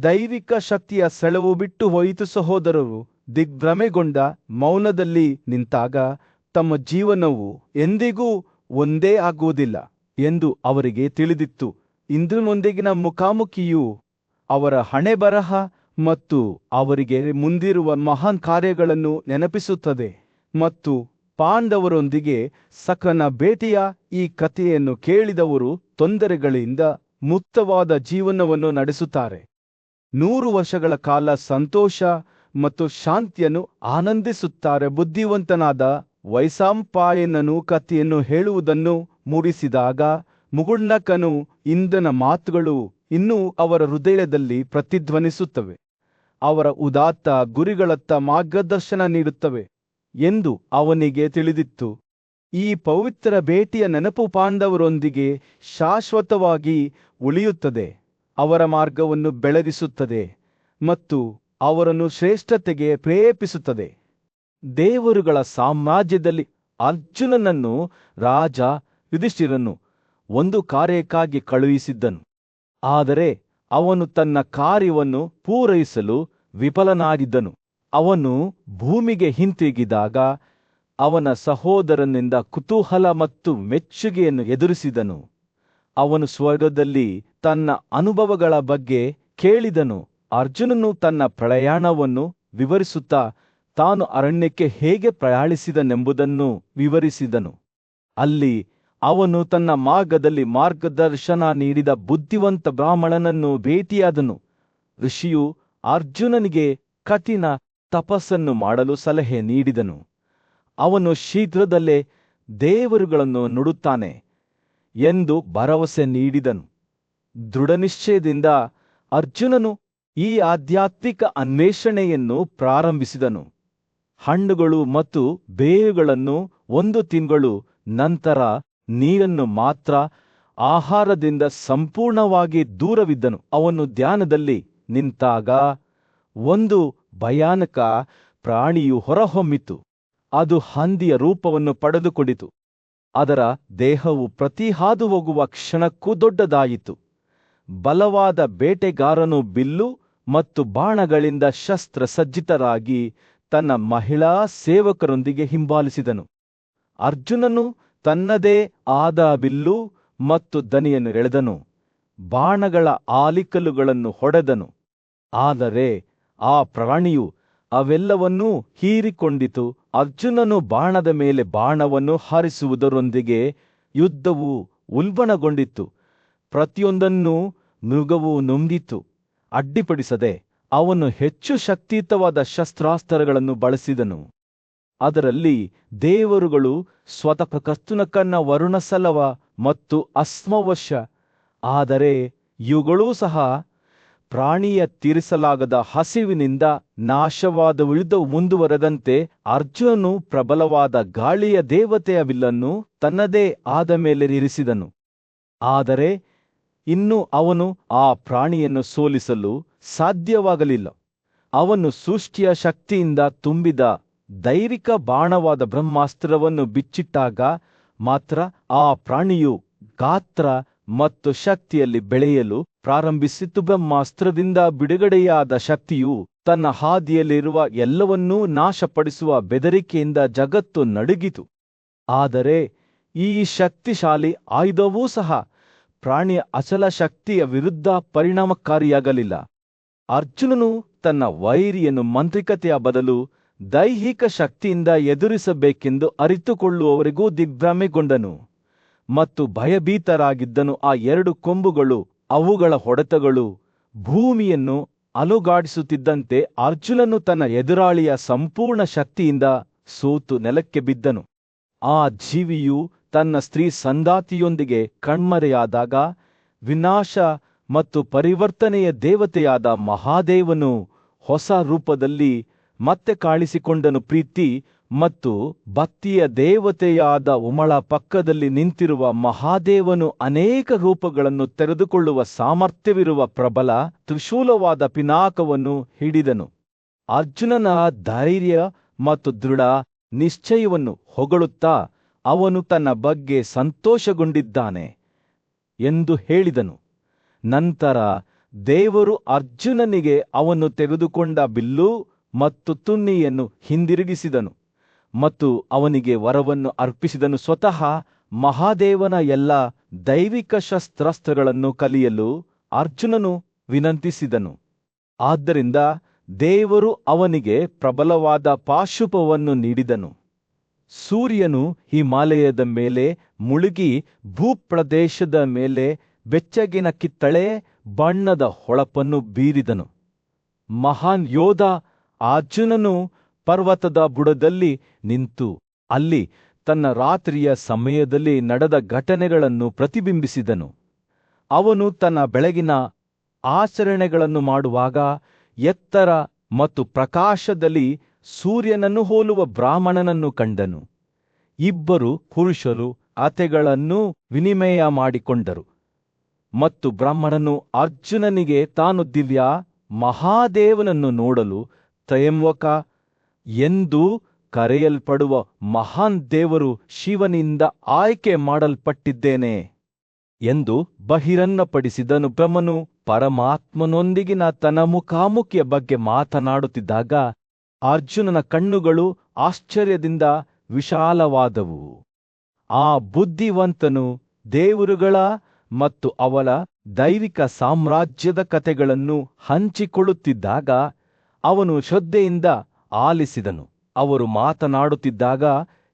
ದೈವಿಕ ಶಕ್ತಿಯ ಸೆಳವು ಬಿಟ್ಟು ಹೋಯಿತು. ಸಹೋದರರು ದಿಗ್ಭ್ರಮೆಗೊಂಡ ಮೌನದಲ್ಲಿ ನಿಂತಾಗ ತಮ್ಮ ಜೀವನವು ಎಂದಿಗೂ ಒಂದೇ ಆಗುವುದಿಲ್ಲ ಎಂದು ಅವರಿಗೆ ತಿಳಿದಿತ್ತು. ಇಂದ್ರನೊಂದಿಗಿನ ಮುಖಾಮುಖಿಯು ಅವರ ಹಣೆಬರಹ ಮತ್ತು ಅವರಿಗೆ ಮುಂದಿರುವ ಮಹಾನ್ ಕಾರ್ಯಗಳನ್ನು ನೆನಪಿಸುತ್ತದೆ. ಮತ್ತು ಪಾಂಡವರೊಂದಿಗೆ ಸಖನ ಭೇಟಿಯ ಈ ಕಥೆಯನ್ನು ಕೇಳಿದವರು ತೊಂದರೆಗಳಿಂದ ಮುಕ್ತವಾದ ಜೀವನವನ್ನು ನಡೆಸುತ್ತಾರೆ. 100 ವರ್ಷಗಳ ಕಾಲ ಸಂತೋಷ ಮತ್ತು ಶಾಂತಿಯನ್ನು ಆನಂದಿಸುತ್ತಾರೆ. ಬುದ್ಧಿವಂತನಾದ ವೈಶಂಪಾಯನನು ಕಥೆಯನ್ನು ಹೇಳುವುದನ್ನು ಮೂಡಿಸಿದಾಗ ಮುಗುಳ್ನಕ್ಕನು ಇಂದನ ಮಾತುಗಳು ಇನ್ನೂ ಅವರ ಹೃದಯದಲ್ಲಿ ಪ್ರತಿಧ್ವನಿಸುತ್ತವೆ. ಅವರ ಉದಾತ್ತ ಗುರಿಗಳತ್ತ ಮಾರ್ಗದರ್ಶನ ನೀಡುತ್ತವೆ ಎಂದು ಅವನಿಗೆ ತಿಳಿದಿತ್ತು. ಈ ಪವಿತ್ರ ಭೇಟಿಯ ನೆನಪು ಪಾಂಡವರೊಂದಿಗೆ ಶಾಶ್ವತವಾಗಿ ಉಳಿಯುತ್ತದೆ, ಅವರ ಮಾರ್ಗವನ್ನು ಬೆಳಗಿಸುತ್ತದೆ ಮತ್ತು ಅವರನ್ನು ಶ್ರೇಷ್ಠತೆಗೆ ಪ್ರೇರೇಪಿಸುತ್ತದೆ. ದೇವರುಗಳ ಸಾಮ್ರಾಜ್ಯದಲ್ಲಿ ಅರ್ಜುನನನ್ನು ರಾಜ ಯುಧಿಷ್ಠಿರನು ಒಂದು ಕಾರ್ಯಕ್ಕಾಗಿ ಕಳುಹಿಸಿದ್ದನು. ಆದರೆ ಅವನು ತನ್ನ ಕಾರ್ಯವನ್ನು ಪೂರೈಸಲು ವಿಫಲನಾಗಿದ್ದನು. ಅವನು ಭೂಮಿಗೆ ಹಿಂತಿರುಗಿದಾಗ ಅವನ ಸಹೋದರನಿಂದ ಕುತೂಹಲ ಮತ್ತು ಮೆಚ್ಚುಗೆಯನ್ನು ಎದುರಿಸಿದನು. ಅವನು ಸ್ವರ್ಗದಲ್ಲಿ ತನ್ನ ಅನುಭವಗಳ ಬಗ್ಗೆ ಕೇಳಿದನು. ಅರ್ಜುನನು ತನ್ನ ಪ್ರಯಾಣವನ್ನು ವಿವರಿಸುತ್ತಾ ತಾನು ಅರಣ್ಯಕ್ಕೆ ಹೇಗೆ ಪ್ರಯಾಣಿಸಿದನೆಂಬುದನ್ನು ವಿವರಿಸಿದನು. ಅಲ್ಲಿ ಅವನು ತನ್ನ ಮಾರ್ಗದಲ್ಲಿ ಮಾರ್ಗದರ್ಶನ ನೀಡಿದ ಬುದ್ಧಿವಂತ ಬ್ರಾಹ್ಮಣನನ್ನು ಭೇಟಿಯಾದನು. ಋಷಿಯು ಅರ್ಜುನನಿಗೆ ಕಠಿಣ ತಪಸ್ಸನ್ನು ಮಾಡಲು ಸಲಹೆ ನೀಡಿದನು. ಅವನು ಶೀಘ್ರದಲ್ಲೇ ದೇವರುಗಳನ್ನು ನುಡುತ್ತಾನೆ ಎಂದು ಭರವಸೆ ನೀಡಿದನು. ದೃಢನಿಶ್ಚಯದಿಂದ ಅರ್ಜುನನು ಈ ಆಧ್ಯಾತ್ಮಿಕ ಅನ್ವೇಷಣೆಯನ್ನು ಪ್ರಾರಂಭಿಸಿದನು. ಹಣ್ಣುಗಳು ಮತ್ತು ಬೇರುಗಳನ್ನು 1 ತಿಂಗಳು ನಂತರ ನೀರನ್ನು ಮಾತ್ರ ಆಹಾರದಿಂದ ಸಂಪೂರ್ಣವಾಗಿ ದೂರವಿದ್ದನು. ಅವನು ಧ್ಯಾನದಲ್ಲಿ ನಿಂತಾಗ ಒಂದು ಭಯಾನಕ ಪ್ರಾಣಿಯು ಹೊರಹೊಮ್ಮಿತು. ಅದು ಹಂದಿಯ ರೂಪವನ್ನು ಪಡೆದುಕೊಂಡಿತು. ಅದರ ದೇಹವು ಪ್ರತಿ ಹಾದು ಹೋಗುವ ಕ್ಷಣಕ್ಕೂ ದೊಡ್ಡದಾಯಿತು. ಬಲವಾದ ಬೇಟೆಗಾರನು ಬಿಲ್ಲು ಮತ್ತು ಬಾಣಗಳಿಂದ ಶಸ್ತ್ರಸಜ್ಜಿತರಾಗಿ ತನ್ನ ಮಹಿಳಾ ಸೇವಕರೊಂದಿಗೆ ಹಿಂಬಾಲಿಸಿದನು. ಅರ್ಜುನನು ತನ್ನದೇ ಆದ ಬಿಲ್ಲು ಮತ್ತು ದನಿಯನ್ನು ಎಳೆದನು. ಬಾಣಗಳ ಆಲಿಕಲ್ಲುಗಳನ್ನು ಹೊಡೆದನು. ಆದರೆ ಆ ಪ್ರಾಣಿಯು ಅವೆಲ್ಲವನ್ನೂ ಹೀರಿಕೊಂಡಿತು. ಅರ್ಜುನನು ಬಾಣದ ಮೇಲೆ ಬಾಣವನ್ನು ಹಾರಿಸುವುದರೊಂದಿಗೆ ಯುದ್ಧವು ಉಲ್ಬಣಗೊಂಡಿತು. ಪ್ರತಿಯೊಂದನ್ನೂ ಮೃಗವು ನುಂಗಿತು. ಅಡ್ಡಿಪಡಿಸದೆ ಅವನು ಹೆಚ್ಚು ಶಕ್ತಿಯುತವಾದ ಶಸ್ತ್ರಾಸ್ತ್ರಗಳನ್ನು ಬಳಸಿದನು. ಅದರಲ್ಲಿ ದೇವರುಗಳು ಸ್ವತಃ ಕಸ್ತುನಕನ್ನ ವರುಣಸಲವ ಮತ್ತು ಅಶ್ಮವಶ. ಆದರೆ ಇವುಗಳೂ ಸಹ ಪ್ರಾಣಿಯ ತೀರಿಸಲಾಗದ ಹಸಿವಿನಿಂದ ನಾಶವಾದ ಯುದ್ಧವು ಮುಂದುವರೆದಂತೆ ಅರ್ಜುನನು ಪ್ರಬಲವಾದ ಗಾಳಿಯ ದೇವತೆಯ ವಿಲ್ಲನ್ನು ತನ್ನದೇ ಆದ ಮೇಲೆ ಇರಿಸಿದನು. ಆದರೆ ಇನ್ನು ಅವನು ಆ ಪ್ರಾಣಿಯನ್ನು ಸೋಲಿಸಲು ಸಾಧ್ಯವಾಗಲಿಲ್ಲ. ಅವನು ಸೃಷ್ಟಿಯ ಶಕ್ತಿಯಿಂದ ತುಂಬಿದ ದೈವಿಕ ಬಾಣವಾದ ಬ್ರಹ್ಮಾಸ್ತ್ರವನ್ನು ಬಿಚ್ಚಿಟ್ಟಾಗ ಮಾತ್ರ ಆ ಪ್ರಾಣಿಯು ಗಾತ್ರ ಮತ್ತು ಶಕ್ತಿಯಲ್ಲಿ ಬೆಳೆಯಲು ಪ್ರಾರಂಭಿಸಿತು. ಬ್ರಹ್ಮಾಸ್ತ್ರದಿಂದ ಬಿಡುಗಡೆಯಾದ ಶಕ್ತಿಯು ತನ್ನ ಹಾದಿಯಲ್ಲಿರುವ ಎಲ್ಲವನ್ನೂ ನಾಶಪಡಿಸುವ ಬೆದರಿಕೆಯಿಂದ ಜಗತ್ತು ನಡುಗಿತು. ಆದರೆ ಈ ಶಕ್ತಿಶಾಲಿ ಆಯುಧವೂ ಸಹ ಪ್ರಾಣಿಯ ಅಚಲ ಶಕ್ತಿಯ ವಿರುದ್ಧ ಪರಿಣಾಮಕಾರಿಯಾಗಲಿಲ್ಲ. ಅರ್ಜುನನು ತನ್ನ ವೈರಿಯನ್ನು ಮಂತ್ರಿಕತೆಯ ಬದಲು ದೈಹಿಕ ಶಕ್ತಿಯಿಂದ ಎದುರಿಸಬೇಕೆಂದು ಅರಿತುಕೊಳ್ಳುವವರೆಗೂ ದಿಗ್ಭ್ರಮೆಗೊಂಡನು ಮತ್ತು ಭಯಭೀತರಾಗಿದ್ದನು. ಆ 2 ಕೊಂಬುಗಳು, ಅವುಗಳ ಹೊಡೆತಗಳು ಭೂಮಿಯನ್ನು ಅಲುಗಾಡಿಸುತ್ತಿದ್ದಂತೆ ಅರ್ಜುನನು ತನ್ನ ಎದುರಾಳಿಯ ಸಂಪೂರ್ಣ ಶಕ್ತಿಯಿಂದ ಸೋತು ನೆಲಕ್ಕೆ ಬಿದ್ದನು. ಆ ಜೀವಿಯು ತನ್ನ ಸ್ತ್ರೀ ಸಂಗಾತಿಯೊಂದಿಗೆ ಕಣ್ಮರೆಯಾದಾಗ ವಿನಾಶ ಮತ್ತು ಪರಿವರ್ತನೆಯ ದೇವತೆಯಾದ ಮಹಾದೇವನು ಹೊಸ ರೂಪದಲ್ಲಿ ಮತ್ತೆ ಕಾಣಿಸಿಕೊಂಡನು. ಪ್ರೀತಿ ಮತ್ತು ಭಕ್ತಿಯ ದೇವತೆಯಾದ ಉಮಳ ಪಕ್ಕದಲ್ಲಿ ನಿಂತಿರುವ ಮಹಾದೇವನು ಅನೇಕ ರೂಪಗಳನ್ನು ತೆರೆದುಕೊಳ್ಳುವ ಸಾಮರ್ಥ್ಯವಿರುವ ಪ್ರಬಲ ತ್ರಿಶೂಲವಾದ ಪಿನಾಕವನ್ನು ಹಿಡಿದನು. ಅರ್ಜುನನ ಧೈರ್ಯ ಮತ್ತು ದೃಢ ನಿಶ್ಚಯವನ್ನು ಹೊಗಳುತ್ತಾ ಅವನು ತನ್ನ ಬಗ್ಗೆ ಸಂತೋಷಗೊಂಡಿದ್ದಾನೆ ಎಂದು ಹೇಳಿದನು. ನಂತರ ದೇವರು ಅರ್ಜುನನಿಗೆ ಅವನು ತೆಗೆದುಕೊಂಡ ಬಿಲ್ಲು ಮತ್ತು ತುನ್ನಿಯನ್ನು ಹಿಂದಿರುಗಿಸಿದನು ಮತ್ತು ಅವನಿಗೆ ವರವನ್ನು ಅರ್ಪಿಸಿದನು. ಸ್ವತಃ ಮಹಾದೇವನ ಎಲ್ಲ ದೈವಿಕ ಶಸ್ತ್ರಾಸ್ತ್ರಗಳನ್ನು ಕಲಿಯಲು ಅರ್ಜುನನು ವಿನಂತಿಸಿದನು. ಆದ್ದರಿಂದ ದೇವರು ಅವನಿಗೆ ಪ್ರಬಲವಾದ ಪಾಶುಪವನ್ನು ನೀಡಿದನು. ಸೂರ್ಯನು ಹಿಮಾಲಯದ ಮೇಲೆ ಮುಳುಗಿ ಭೂಪ್ರದೇಶದ ಮೇಲೆ ಬೆಚ್ಚಗಿನ ಕಿತ್ತಳೆ ಬಣ್ಣದ ಹೊಳಪನ್ನು ಬೀರಿದನು. ಮಹಾನ್ ಯೋಧ ಅರ್ಜುನನು ಪರ್ವತದ ಬುಡದಲ್ಲಿ ನಿಂತು ಅಲ್ಲಿ ತನ್ನ ರಾತ್ರಿಯ ಸಮಯದಲ್ಲಿ ನಡೆದ ಘಟನೆಗಳನ್ನು ಪ್ರತಿಬಿಂಬಿಸಿದನು. ಅವನು ತನ್ನ ಬೆಳಗಿನ ಆಚರಣೆಗಳನ್ನು ಮಾಡುವಾಗ ಎತ್ತರ ಮತ್ತು ಪ್ರಕಾಶದಲ್ಲಿ ಸೂರ್ಯನನ್ನು ಹೋಲುವ ಬ್ರಾಹ್ಮಣನನ್ನು ಕಂಡನು. ಇಬ್ಬರು ಪುರುಷರು ಅತೆಗಳನ್ನು ವಿನಿಮಯ ಮಾಡಿಕೊಂಡರು ಮತ್ತು ಬ್ರಾಹ್ಮಣನು ಅರ್ಜುನನಿಗೆ ತಾನು ದಿವ್ಯ ಮಹಾದೇವನನ್ನು ನೋಡಲು ತ್ರಯಂಬಕ ಎಂದು ಕರೆಯಲ್ಪಡುವ ಮಹಾನ್ ದೇವರು ಶಿವನಿಂದ ಆಯ್ಕೆ ಮಾಡಲ್ಪಟ್ಟಿದ್ದೇನೆ ಎಂದು ಬಹಿರಂಗಪಡಿಸಿದನು. ಬ್ರಹ್ಮನು ಪರಮಾತ್ಮನೊಂದಿಗಿನ ತನ್ನ ಮುಖಾಮುಖಿಯ ಬಗ್ಗೆ ಮಾತನಾಡುತ್ತಿದ್ದಾಗ ಅರ್ಜುನನ ಕಣ್ಣುಗಳು ಆಶ್ಚರ್ಯದಿಂದ ವಿಶಾಲವಾದವು. ಆ ಬುದ್ಧಿವಂತನು ದೇವರುಗಳ ಮತ್ತು ಅವಳ ದೈವಿಕ ಸಾಮ್ರಾಜ್ಯದ ಕಥೆಗಳನ್ನು ಹಂಚಿಕೊಳ್ಳುತ್ತಿದ್ದಾಗ ಅವನು ಶ್ರದ್ಧೆಯಿಂದ ಆಲಿಸಿದನು. ಅವರು ಮಾತನಾಡುತ್ತಿದ್ದಾಗ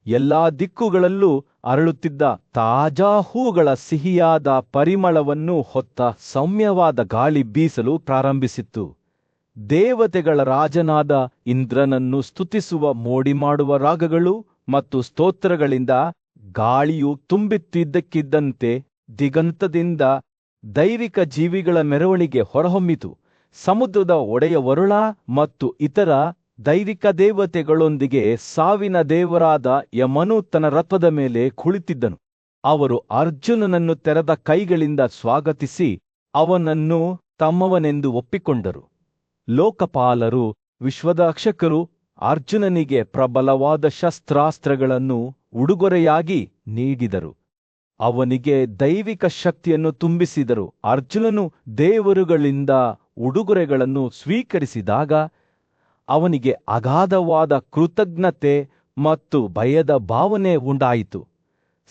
ಎಲ್ಲಾ ದಿಕ್ಕುಗಳಲ್ಲೂ ಅರಳುತ್ತಿದ್ದ ತಾಜಾ ಹೂಗಳ ಸಿಹಿಯಾದ ಪರಿಮಳವನ್ನು ಹೊತ್ತ ಸೌಮ್ಯವಾದ ಗಾಳಿ ಬೀಸಲು ಪ್ರಾರಂಭಿಸಿತು. ದೇವತೆಗಳ ರಾಜನಾದ ಇಂದ್ರನನ್ನು ಸ್ತುತಿಸುವ ಮೋಡಿ ಮಾಡುವ ರಾಗಗಳು ಮತ್ತು ಸ್ತೋತ್ರಗಳಿಂದ ಗಾಳಿಯು ತುಂಬುತ್ತಿದ್ದಕ್ಕಿದ್ದಂತೆ ದಿಗಂತದಿಂದ ದೈವಿಕ ಜೀವಿಗಳ ಮೆರವಣಿಗೆ ಹೊರಹೊಮ್ಮಿತು. ಸಮುದ್ರದ ಒಡೆಯ ವರುಣ ಮತ್ತು ಇತರ ದೈವಿಕ ದೇವತೆಗಳೊಂದಿಗೆ ಸಾವಿನ ದೇವರಾದ ಯಮನು ತನ್ನ ರಥದ ಮೇಲೆ ಕುಳಿತಿದ್ದನು. ಅವರು ಅರ್ಜುನನನ್ನು ತೆರೆದ ಕೈಗಳಿಂದ ಸ್ವಾಗತಿಸಿ ಅವನನ್ನು ತಮ್ಮವನೆಂದು ಒಪ್ಪಿಕೊಂಡರು. ಲೋಕಪಾಲರು ವಿಶ್ವದ ರಕ್ಷಕರು ಅರ್ಜುನನಿಗೆ ಪ್ರಬಲವಾದ ಶಸ್ತ್ರಾಸ್ತ್ರಗಳನ್ನು ಉಡುಗೊರೆಯಾಗಿ ನೀಡಿದರು. ಅವನಿಗೆ ದೈವಿಕ ಶಕ್ತಿಯನ್ನು ತುಂಬಿಸಿದರು. ಅರ್ಜುನನು ದೇವರುಗಳಿಂದ ಉಡುಗೊರೆಗಳನ್ನು ಸ್ವೀಕರಿಸಿದಾಗ ಅವನಿಗೆ ಅಗಾಧವಾದ ಕೃತಜ್ಞತೆ ಮತ್ತು ಭಯದ ಭಾವನೆ ಉಂಟಾಯಿತು.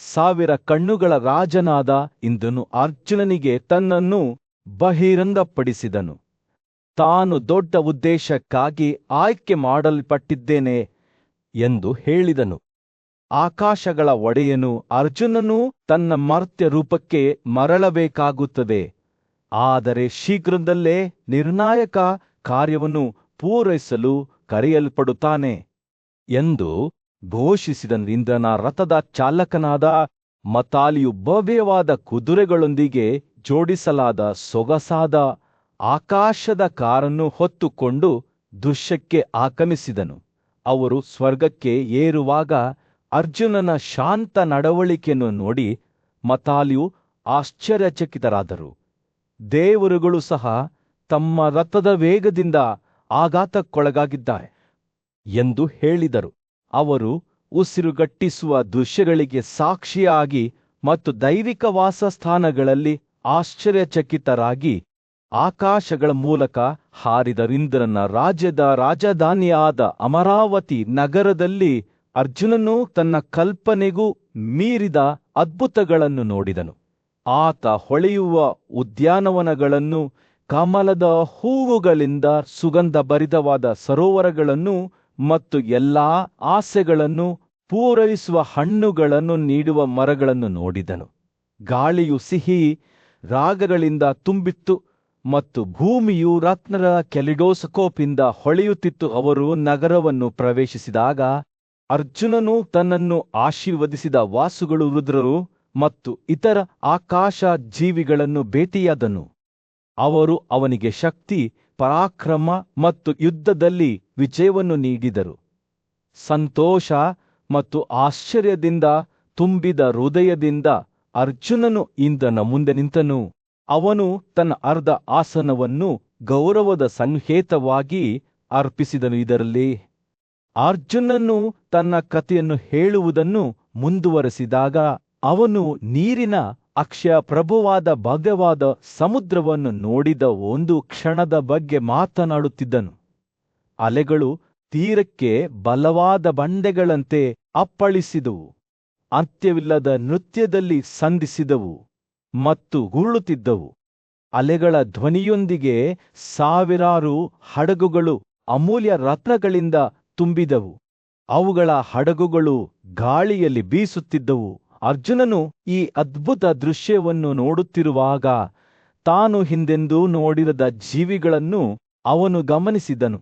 1000 ಕಣ್ಣುಗಳ ರಾಜನಾದ ಇಂದ್ರನು ಅರ್ಜುನನಿಗೆ ತನ್ನನ್ನು ಬಹಿರಂಗಪಡಿಸಿದನು. ತಾನು ದೊಡ್ಡ ಉದ್ದೇಶಕ್ಕಾಗಿ ಆಯ್ಕೆ ಮಾಡಲ್ಪಟ್ಟಿದ್ದೇನೆ ಎಂದು ಹೇಳಿದನು. ಆಕಾಶಗಳ ಒಡೆಯನು ಅರ್ಜುನನು ತನ್ನ ಮರ್ತ್ಯ ರೂಪಕ್ಕೆ ಮರಳಬೇಕಾಗುತ್ತದೆ, ಆದರೆ ಶೀಘ್ರದಲ್ಲೇ ನಿರ್ಣಾಯಕ ಕಾರ್ಯವನ್ನು ಪೂರೈಸಲು ಕರೆಯಲ್ಪಡುತ್ತಾನೆ ಎಂದು ಘೋಷಿಸಿದನು. ಇಂದ್ರನ ರಥದ ಚಾಲಕನಾದ ಮತಾಲಿಯು ಭವ್ಯವಾದ ಕುದುರೆಗಳೊಂದಿಗೆ ಜೋಡಿಸಲಾದ ಸೊಗಸಾದ ಆಕಾಶದ ಕಾರನ್ನು ಹೊತ್ತುಕೊಂಡು ದೃಶ್ಯಕ್ಕೆ ಆಗಮಿಸಿದನು. ಅವರು ಸ್ವರ್ಗಕ್ಕೆ ಏರುವಾಗ ಅರ್ಜುನನ ಶಾಂತ ನಡವಳಿಕೆಯನ್ನು ನೋಡಿ ಮತಾಲಿಯು ಆಶ್ಚರ್ಯಚಕಿತರಾದರು. ದೇವರುಗಳು ಸಹ ತಮ್ಮ ರಥದ ವೇಗದಿಂದ ಆಘಾತಕ್ಕೊಳಗಾಗಿದ್ದಾರೆ ಎಂದು ಹೇಳಿದರು. ಅವರು ಉಸಿರುಗಟ್ಟಿಸುವ ದೃಶ್ಯಗಳಿಗೆ ಸಾಕ್ಷಿಯಾಗಿ ಮತ್ತು ದೈವಿಕ ವಾಸಸ್ಥಾನಗಳಲ್ಲಿ ಆಶ್ಚರ್ಯಚಕಿತರಾಗಿ ಆಕಾಶಗಳ ಮೂಲಕ ಹಾರಿದರು. ಇಂದ್ರನ ರಾಜ್ಯದ ರಾಜಧಾನಿಯಾದ ಅಮರಾವತಿ ನಗರದಲ್ಲಿ ಅರ್ಜುನನು ತನ್ನ ಕಲ್ಪನೆಗೂ ಮೀರಿದ ಅದ್ಭುತಗಳನ್ನು ನೋಡಿದನು. ಆತ ಹೊಳೆಯುವ ಉದ್ಯಾನವನಗಳನ್ನು, ಕಮಲದ ಹೂವುಗಳಿಂದ ಸುಗಂಧಭರಿತವಾದ ಸರೋವರಗಳನ್ನು ಮತ್ತು ಎಲ್ಲಾ ಆಸೆಗಳನ್ನು ಪೂರೈಸುವ ಹಣ್ಣುಗಳನ್ನು ನೀಡುವ ಮರಗಳನ್ನು ನೋಡಿದನು. ಗಾಳಿಯು ಸಿಹಿ ರಾಗಗಳಿಂದ ತುಂಬಿತ್ತು ಮತ್ತು ಭೂಮಿಯು ರತ್ನದ ಕೆಲಿಡೋಸ್ಕೋಪಿಂದ ಹೊಳೆಯುತ್ತಿತ್ತು. ಅವರು ನಗರವನ್ನು ಪ್ರವೇಶಿಸಿದಾಗ ಅರ್ಜುನನು ತನ್ನನ್ನು ಆಶೀರ್ವದಿಸಿದ ವಾಸುಗಳು, ರುದ್ರರು ಮತ್ತು ಇತರ ಆಕಾಶ ಜೀವಿಗಳನ್ನು ಭೇಟಿಯಾದನು. ಅವರು ಅವನಿಗೆ ಶಕ್ತಿ, ಪರಾಕ್ರಮ ಮತ್ತು ಯುದ್ಧದಲ್ಲಿ ವಿಜಯವನ್ನು ನೀಡಿದರು. ಸಂತೋಷ ಮತ್ತು ಆಶ್ಚರ್ಯದಿಂದ ತುಂಬಿದ ಹೃದಯದಿಂದ ಅರ್ಜುನನು ಇಂದ್ರನ ಮುಂದೆ ನಿಂತನು. ಅವನು ತನ್ನ ಅರ್ಧ ಆಸನವನ್ನು ಗೌರವದ ಸಂಕೇತವಾಗಿ ಅರ್ಪಿಸಿದನು. ಇದರಲ್ಲಿ ಅರ್ಜುನನು ತನ್ನ ಕಥೆಯನ್ನು ಹೇಳುವುದನ್ನು ಮುಂದುವರೆಸಿದಾಗ ಅವನು ನೀರಿನ ಅಕ್ಷಯ ಪ್ರಭುವಾದ ಭವ್ಯವಾದ ಸಮುದ್ರವನ್ನು ನೋಡಿದ ಒಂದು ಕ್ಷಣದ ಬಗ್ಗೆ ಮಾತನಾಡುತ್ತಿದ್ದನು. ಅಲೆಗಳು ತೀರಕ್ಕೆ ಬಲವಾದ ಬಂಡೆಗಳಂತೆ ಅಪ್ಪಳಿಸಿದವು, ಅಂತ್ಯವಿಲ್ಲದ ನೃತ್ಯದಲ್ಲಿ ಸಂಧಿಸಿದವು ಮತ್ತು ಗುರುಳುತ್ತಿದ್ದವು. ಅಲೆಗಳ ಧ್ವನಿಯೊಂದಿಗೆ ಸಾವಿರಾರು ಹಡಗುಗಳು ಅಮೂಲ್ಯ ರತ್ನಗಳಿಂದ ತುಂಬಿದವು. ಅವುಗಳ ಹಡಗುಗಳು ಗಾಳಿಯಲ್ಲಿ ಬೀಸುತ್ತಿದ್ದವು. ಅರ್ಜುನನು ಈ ಅದ್ಭುತ ದೃಶ್ಯವನ್ನು ನೋಡುತ್ತಿರುವಾಗ ತಾನು ಹಿಂದೆಂದೂ ನೋಡಿರದ ಜೀವಿಗಳನ್ನು ಅವನು ಗಮನಿಸಿದನು.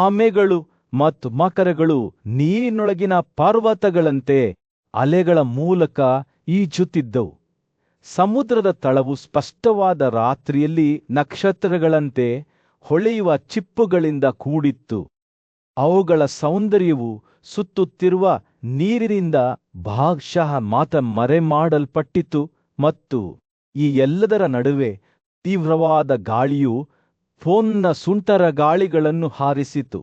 ಆಮೆಗಳು ಮತ್ತು ಮಕರಗಳು ನೀರಿನೊಳಗಿನ ಪರ್ವತಗಳಂತೆ ಅಲೆಗಳ ಮೂಲಕ ಈಜುತ್ತಿದ್ದವು. ಸಮುದ್ರದ ತಳವು ಸ್ಪಷ್ಟವಾದ ರಾತ್ರಿಯಲ್ಲಿ ನಕ್ಷತ್ರಗಳಂತೆ ಹೊಳೆಯುವ ಚಿಪ್ಪುಗಳಿಂದ ಕೂಡಿತ್ತು. ಅವುಗಳ ಸೌಂದರ್ಯವು ಸುತ್ತುತ್ತಿರುವ ನೀರಿನಿಂದ ಭಾಗಶಃ ಮಾತ್ರ ಮರೆಮಾಡಲ್ಪಟ್ಟಿತು ಮತ್ತು ಈ ಎಲ್ಲದರ ನಡುವೆ ತೀವ್ರವಾದ ಗಾಳಿಯು ಫೋನ್ನ ಸುಂಟರ ಗಾಳಿಗಳನ್ನು ಹಾರಿಸಿತು.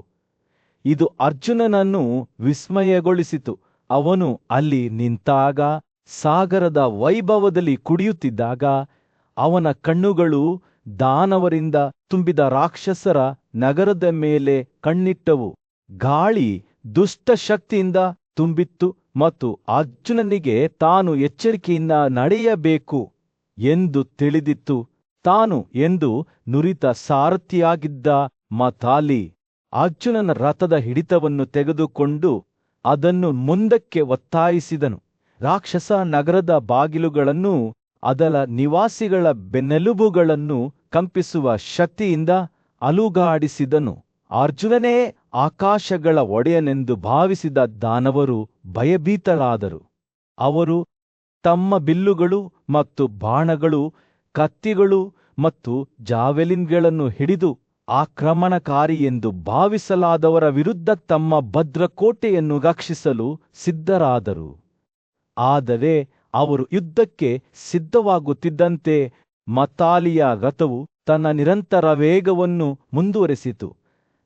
ಇದು ಅರ್ಜುನನನ್ನು ವಿಸ್ಮಯಗೊಳಿಸಿತು. ಅವನು ಅಲ್ಲಿ ನಿಂತಾಗ, ಸಾಗರದ ವೈಭವದಲ್ಲಿ ಕುಡಿಯುತ್ತಿದ್ದಾಗ, ಅವನ ಕಣ್ಣುಗಳು ದಾನವರಿಂದ ತುಂಬಿದ ರಾಕ್ಷಸರ ನಗರದ ಮೇಲೆ ಕಣ್ಣಿಟ್ಟವು. ಗಾಳಿ ದುಷ್ಟಶಕ್ತಿಯಿಂದ ತುಂಬಿತ್ತು ಮತ್ತು ಅರ್ಜುನನಿಗೆ ತಾನು ಎಚ್ಚರಿಕೆಯಿಂದ ನಡೆಯಬೇಕು ಎಂದು ತಿಳಿದಿತ್ತು. ತಾನು ಎಂದು ನುರಿತ ಸಾರಥಿಯಾಗಿದ್ದ ಮತಾಲಿ ಅರ್ಜುನನ ರಥದ ಹಿಡಿತವನ್ನು ತೆಗೆದುಕೊಂಡು ಅದನ್ನು ಮುಂದಕ್ಕೆ ಒತ್ತಾಯಿಸಿದನು. ರಾಕ್ಷಸ ನಗರದ ಬಾಗಿಲುಗಳನ್ನು, ಅದರ ನಿವಾಸಿಗಳ ಬೆನ್ನೆಲುಬುಗಳನ್ನು ಕಂಪಿಸುವ ಶಕ್ತಿಯಿಂದ ಅಲುಗಾಡಿಸಿದನು. ಅರ್ಜುನನೇ ಆಕಾಶಗಳ ಒಡೆಯನೆಂದು ಭಾವಿಸಿದ ದಾನವರು ಭಯಭೀತರಾದರು. ಅವರು ತಮ್ಮ ಬಿಲ್ಲುಗಳು ಮತ್ತು ಬಾಣಗಳು, ಕತ್ತಿಗಳು ಮತ್ತು ಜಾವೆಲಿನ್ಗಳನ್ನು ಹಿಡಿದು ಆಕ್ರಮಣಕಾರಿ ಎಂದು ಭಾವಿಸಲಾದವರ ವಿರುದ್ಧ ತಮ್ಮ ಭದ್ರಕೋಟೆಯನ್ನು ರಕ್ಷಿಸಲು ಸಿದ್ಧರಾದರು. ಆದರೆ ಅವರು ಯುದ್ಧಕ್ಕೆ ಸಿದ್ಧವಾಗುತ್ತಿದ್ದಂತೆ ಮತಾಲಿಯ ರಥವು ತನ್ನ ನಿರಂತರ ವೇಗವನ್ನು ಮುಂದುವರೆಸಿತು.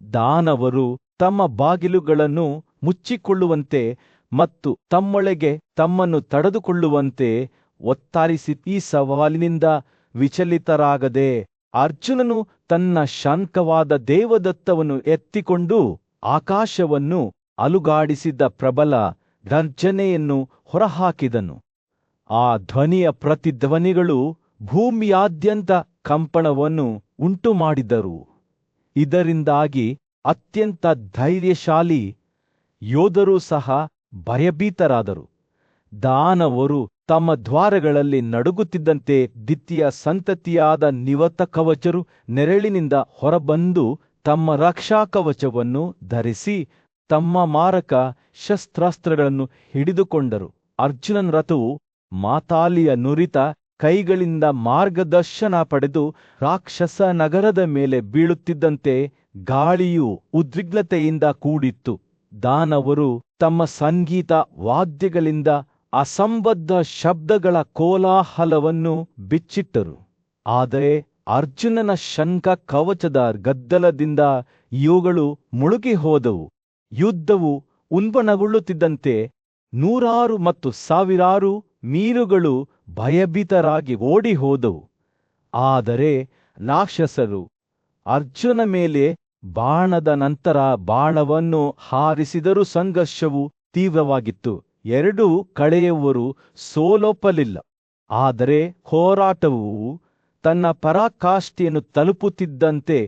ದಾನವರು ತಮ್ಮ ಬಾಗಿಲುಗಳನ್ನು ಮುಚ್ಚಿಕೊಳ್ಳುವಂತೆ ಮತ್ತು ತಮ್ಮೊಳಗೆ ತಮ್ಮನ್ನು ತಡೆದುಕೊಳ್ಳುವಂತೆ ಒತ್ತಾಯಿಸಿ ಈ ಸವಾಲಿನಿಂದ ವಿಚಲಿತರಾಗದೆ ಅರ್ಜುನನು ತನ್ನ ಶಾಂತವಾದ ದೇವದತ್ತವನ್ನು ಎತ್ತಿಕೊಂಡು ಆಕಾಶವನ್ನು ಅಲುಗಾಡಿಸಿದ ಪ್ರಬಲ ಗರ್ಜನೆಯನ್ನು ಹೊರಹಾಕಿದನು. ಆ ಧ್ವನಿಯ ಪ್ರತಿಧ್ವನಿಗಳು ಭೂಮಿಯಾದ್ಯಂತ ಕಂಪನವನ್ನು ಉಂಟುಮಾಡಿದರು. ಇದರಿಂದಾಗಿ ಅತ್ಯಂತ ಧೈರ್ಯಶಾಲಿ ಯೋಧರೂ ಸಹ ಭಯಭೀತರಾದರು. ದಾನವರು ತಮ್ಮ ದ್ವಾರಗಳಲ್ಲಿ ನಡುಗುತ್ತಿದ್ದಂತೆ ದ್ವಿತೀಯ ಸಂತತಿಯಾದ ನಿವತ ಕವಚರು ನೆರಳಿನಿಂದ ಹೊರಬಂದು ತಮ್ಮ ರಕ್ಷಾ ಕವಚವನ್ನು ಧರಿಸಿ ತಮ್ಮ ಮಾರಕ ಶಸ್ತ್ರಾಸ್ತ್ರಗಳನ್ನು ಹಿಡಿದುಕೊಂಡರು. ಅರ್ಜುನನ ರಥವು ಮಾತಾಲಿಯ ನುರಿತ ಕೈಗಳಿಂದ ಮಾರ್ಗದರ್ಶನ ಪಡೆದು ರಾಕ್ಷಸ ನಗರದ ಮೇಲೆ ಬೀಳುತ್ತಿದ್ದಂತೆ ಗಾಳಿಯು ಉದ್ವಿಗ್ನತೆಯಿಂದ ಕೂಡಿತ್ತು. ದಾನವರು ತಮ್ಮ ಸಂಗೀತ ವಾದ್ಯಗಳಿಂದ ಅಸಂಬದ್ಧ ಶಬ್ದಗಳ ಕೋಲಾಹಲವನ್ನು ಬಿಚ್ಚಿಟ್ಟರು. ಆದರೆ ಅರ್ಜುನನ ಶಂಖ ಕವಚದ ಗದ್ದಲದಿಂದ ಇವುಗಳು ಮುಳುಗಿ ಹೋದವು. ಯುದ್ಧವು ಉಲ್ಬಣಗೊಳ್ಳುತ್ತಿದ್ದಂತೆ ನೂರಾರು ಮತ್ತು ಸಾವಿರಾರು ಮೀನುಗಳು ಭಯಭೀತರಾಗಿ ಓಡಿ ಹೋದವು. ಆದರೆ ರಾಕ್ಷಸರು ಅರ್ಜುನ ಮೇಲೆ ಬಾಣದ ನಂತರ ಬಾಣವನ್ನು ಹಾರಿಸಿದರೂ ಸಂಘರ್ಷವು ತೀವ್ರವಾಗಿತ್ತು. ಎರಡೂ ಕಡೆಯವರು ಸೋಲೊಪ್ಪಲಿಲ್ಲ. ಆದರೆ ಹೋರಾಟವು ತನ್ನ ಪರಾಕಾಷ್ಠೆಯನ್ನು ತಲುಪುತ್ತಿದ್ದಂತೆ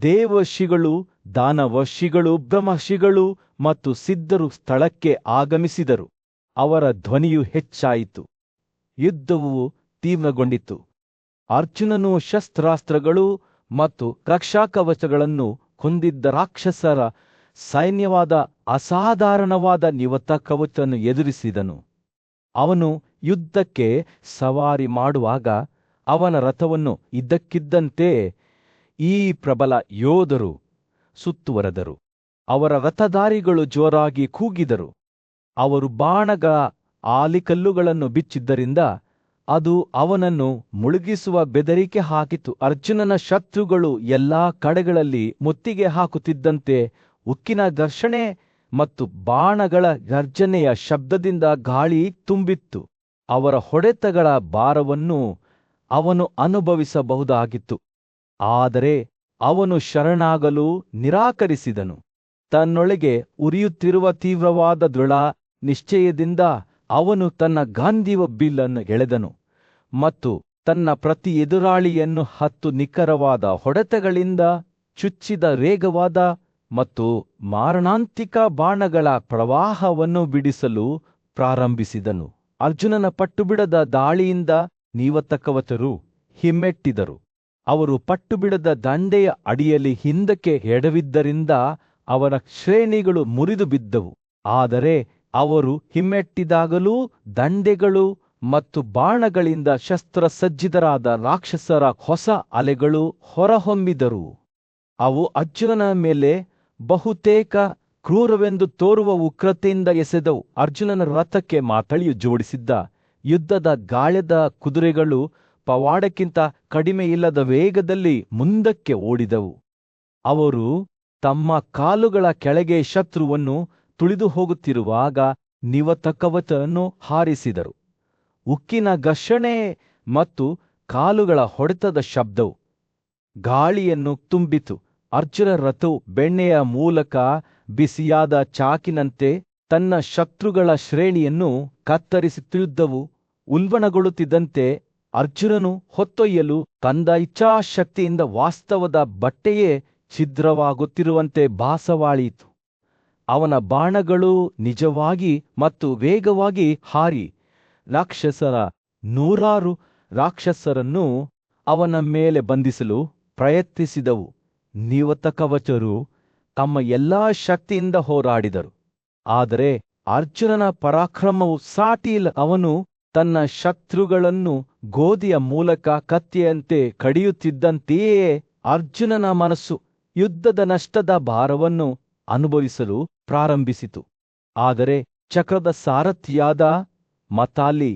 ದೇವರ್ಷಿಗಳು, ದಾನವರ್ಷಿಗಳು, ಬ್ರಹ್ಮರ್ಷಿಗಳು ಮತ್ತು ಸಿದ್ಧರು ಸ್ಥಳಕ್ಕೆ ಆಗಮಿಸಿದರು. ಅವರ ಧ್ವನಿಯು ಹೆಚ್ಚಾಯಿತು. ಯುದ್ಧವು ತೀವ್ರಗೊಂಡಿತು. ಅರ್ಜುನನು ಶಸ್ತ್ರಾಸ್ತ್ರಗಳು ಮತ್ತು ರಕ್ಷಾಕವಚಗಳನ್ನು ಹೊಂದಿದ್ದ ರಾಕ್ಷಸರ ಸೈನ್ಯವಾದ ಅಸಾಧಾರಣವಾದ ನಿವತ ಕವಚವನ್ನು ಎದುರಿಸಿದನು. ಅವನು ಯುದ್ಧಕ್ಕೆ ಸವಾರಿ ಮಾಡುವಾಗ ಅವನ ರಥವನ್ನು ಇದ್ದಕ್ಕಿದ್ದಂತೆ ಈ ಪ್ರಬಲ ಯೋಧರು ಸುತ್ತುವರೆದರು. ಅವರ ರಥಧಾರಿಗಳು ಜೋರಾಗಿ ಕೂಗಿದರು. ಅವರು ಬಾಣಗಳ ಆಲಿಕಲ್ಲುಗಳನ್ನು ಬಿಚ್ಚಿದ್ದರಿಂದ ಅದು ಅವನನ್ನು ಮುಳುಗಿಸುವ ಬೆದರಿಕೆ ಹಾಕಿತು. ಅರ್ಜುನನ ಶತ್ರುಗಳು ಎಲ್ಲಾ ಕಡೆಗಳಲ್ಲಿ ಮುತ್ತಿಗೆ ಹಾಕುತ್ತಿದ್ದಂತೆ ಉಕ್ಕಿನ ಘರ್ಷಣೆ ಮತ್ತು ಬಾಣಗಳ ಗರ್ಜನೆಯ ಶಬ್ದದಿಂದ ಗಾಳಿ ತುಂಬಿತ್ತು. ಅವರ ಹೊಡೆತಗಳ ಭಾರವನ್ನು ಅವನು ಅನುಭವಿಸಬಹುದಾಗಿತ್ತು. ಆದರೆ ಅವನು ಶರಣಾಗಲು ನಿರಾಕರಿಸಿದನು. ತನ್ನೊಳಗೆ ಉರಿಯುತ್ತಿರುವ ತೀವ್ರವಾದ ದೃಢ ನಿಶ್ಚಯದಿಂದ ಅವನು ತನ್ನ ಗಾಂಧೀವ ಬಿಲ್ಲನ್ನು ಎಳೆದನು ಮತ್ತು ತನ್ನ ಪ್ರತಿ ಎದುರಾಳಿಯನ್ನು 10 ನಿಖರವಾದ ಹೊಡೆತಗಳಿಂದ ಚುಚ್ಚಿದ ವೇಗವಾದ ಮತ್ತು ಮಾರಣಾಂತಿಕ ಬಾಣಗಳ ಪ್ರವಾಹವನ್ನು ಬಿಡಿಸಲು ಪ್ರಾರಂಭಿಸಿದನು. ಅರ್ಜುನನ ಪಟ್ಟುಬಿಡದ ದಾಳಿಯಿಂದ ನೀವತಕ್ಕವಚರು ಹಿಮ್ಮೆಟ್ಟಿದರು. ಅವರು ಪಟ್ಟುಬಿಡದ ದಂಡೆಯ ಅಡಿಯಲ್ಲಿ ಹಿಂದಕ್ಕೆ ಎಡವಿದ್ದರಿಂದ ಅವರ ಶ್ರೇಣಿಗಳು ಮುರಿದು ಬಿದ್ದವು. ಆದರೆ ಅವರು ಹಿಮ್ಮೆಟ್ಟಿದಾಗಲೂ ದಂಡೆಗಳು ಮತ್ತು ಬಾಣಗಳಿಂದ ಶಸ್ತ್ರಸಜ್ಜಿತರಾದ ರಾಕ್ಷಸರ ಹೊಸ ಅಲೆಗಳು ಹೊರಹೊಮ್ಮಿದರು. ಅವು ಅರ್ಜುನನ ಮೇಲೆ ಬಹುತೇಕ ಕ್ರೂರವೆಂದು ತೋರುವ ಉಗ್ರತೆಯಿಂದ ಎಸೆದವು. ಅರ್ಜುನನ ರಥಕ್ಕೆ ಮಾತಳಿಯು ಜೋಡಿಸಿದ್ದ ಯುದ್ಧದ ಗಾಳದ ಕುದುರೆಗಳು ಪವಾಡಕ್ಕಿಂತ ಕಡಿಮೆಯಿಲ್ಲದ ವೇಗದಲ್ಲಿ ಮುಂದಕ್ಕೆ ಓಡಿದವು. ಅವರು ತಮ್ಮ ಕಾಲುಗಳ ಕೆಳಗೆ ಶತ್ರುವನ್ನು ತುಳಿದು ಹೋಗುತ್ತಿರುವಾಗ ನಿವತಕವಚವನ್ನು ಹಾರಿಸಿದರು. ಉಕ್ಕಿನ ಘರ್ಷಣೆ ಮತ್ತು ಕಾಲುಗಳ ಹೊಡೆತದ ಶಬ್ದವು ಗಾಳಿಯನ್ನು ತುಂಬಿತು. ಅರ್ಜುನ ರಥವು ಬೆಣ್ಣೆಯ ಮೂಲಕ ಬಿಸಿಯಾದ ಚಾಕಿನಂತೆ ತನ್ನ ಶತ್ರುಗಳ ಶ್ರೇಣಿಯನ್ನು ಕತ್ತರಿಸುತ್ತಿದ್ದವು. ಉಲ್ಬಣಗೊಳ್ಳುತ್ತಿದ್ದಂತೆ ಅರ್ಜುನನು ಹೊತ್ತೊಯ್ಯಲು ತಂದ ಇಚ್ಛಾಶಕ್ತಿಯಿಂದ ವಾಸ್ತವದ ಬಟ್ಟೆಯೇ ಛಿದ್ರವಾಗುತ್ತಿರುವಂತೆ ಭಾಸವಾಯಿತು. ಅವನ ಬಾಣಗಳು ನಿಜವಾಗಿ ಮತ್ತು ವೇಗವಾಗಿ ಹಾರಿ ರಾಕ್ಷಸರ 100 ರಾಕ್ಷಸರನ್ನು ಅವನ ಮೇಲೆ ಬಂಧಿಸಲು ಪ್ರಯತ್ನಿಸಿದವು. ನಿವತಕವಚರು ತಮ್ಮ ಎಲ್ಲಾ ಶಕ್ತಿಯಿಂದ ಹೋರಾಡಿದರು. ಆದರೆ ಅರ್ಜುನನ ಪರಾಕ್ರಮವು ಸಾಟಿಯಿಲ್ಲ. ಅವನು ತನ್ನ ಶತ್ರುಗಳನ್ನು ಗೋಧಿಯ ಮೂಲಕ ಕತ್ತಿಯಂತೆ ಕಡಿಯುತ್ತಿದ್ದಂತೆಯೇ ಅರ್ಜುನನ ಮನಸ್ಸು ಯುದ್ಧದ ನಷ್ಟದ ಭಾರವನ್ನು ಅನುಭವಿಸಲು ಪ್ರಾರಂಭಿಸಿತು. ಆದರೆ ಚಕ್ರದ ಸಾರಥಿಯಾದ ಮತಾಲಿ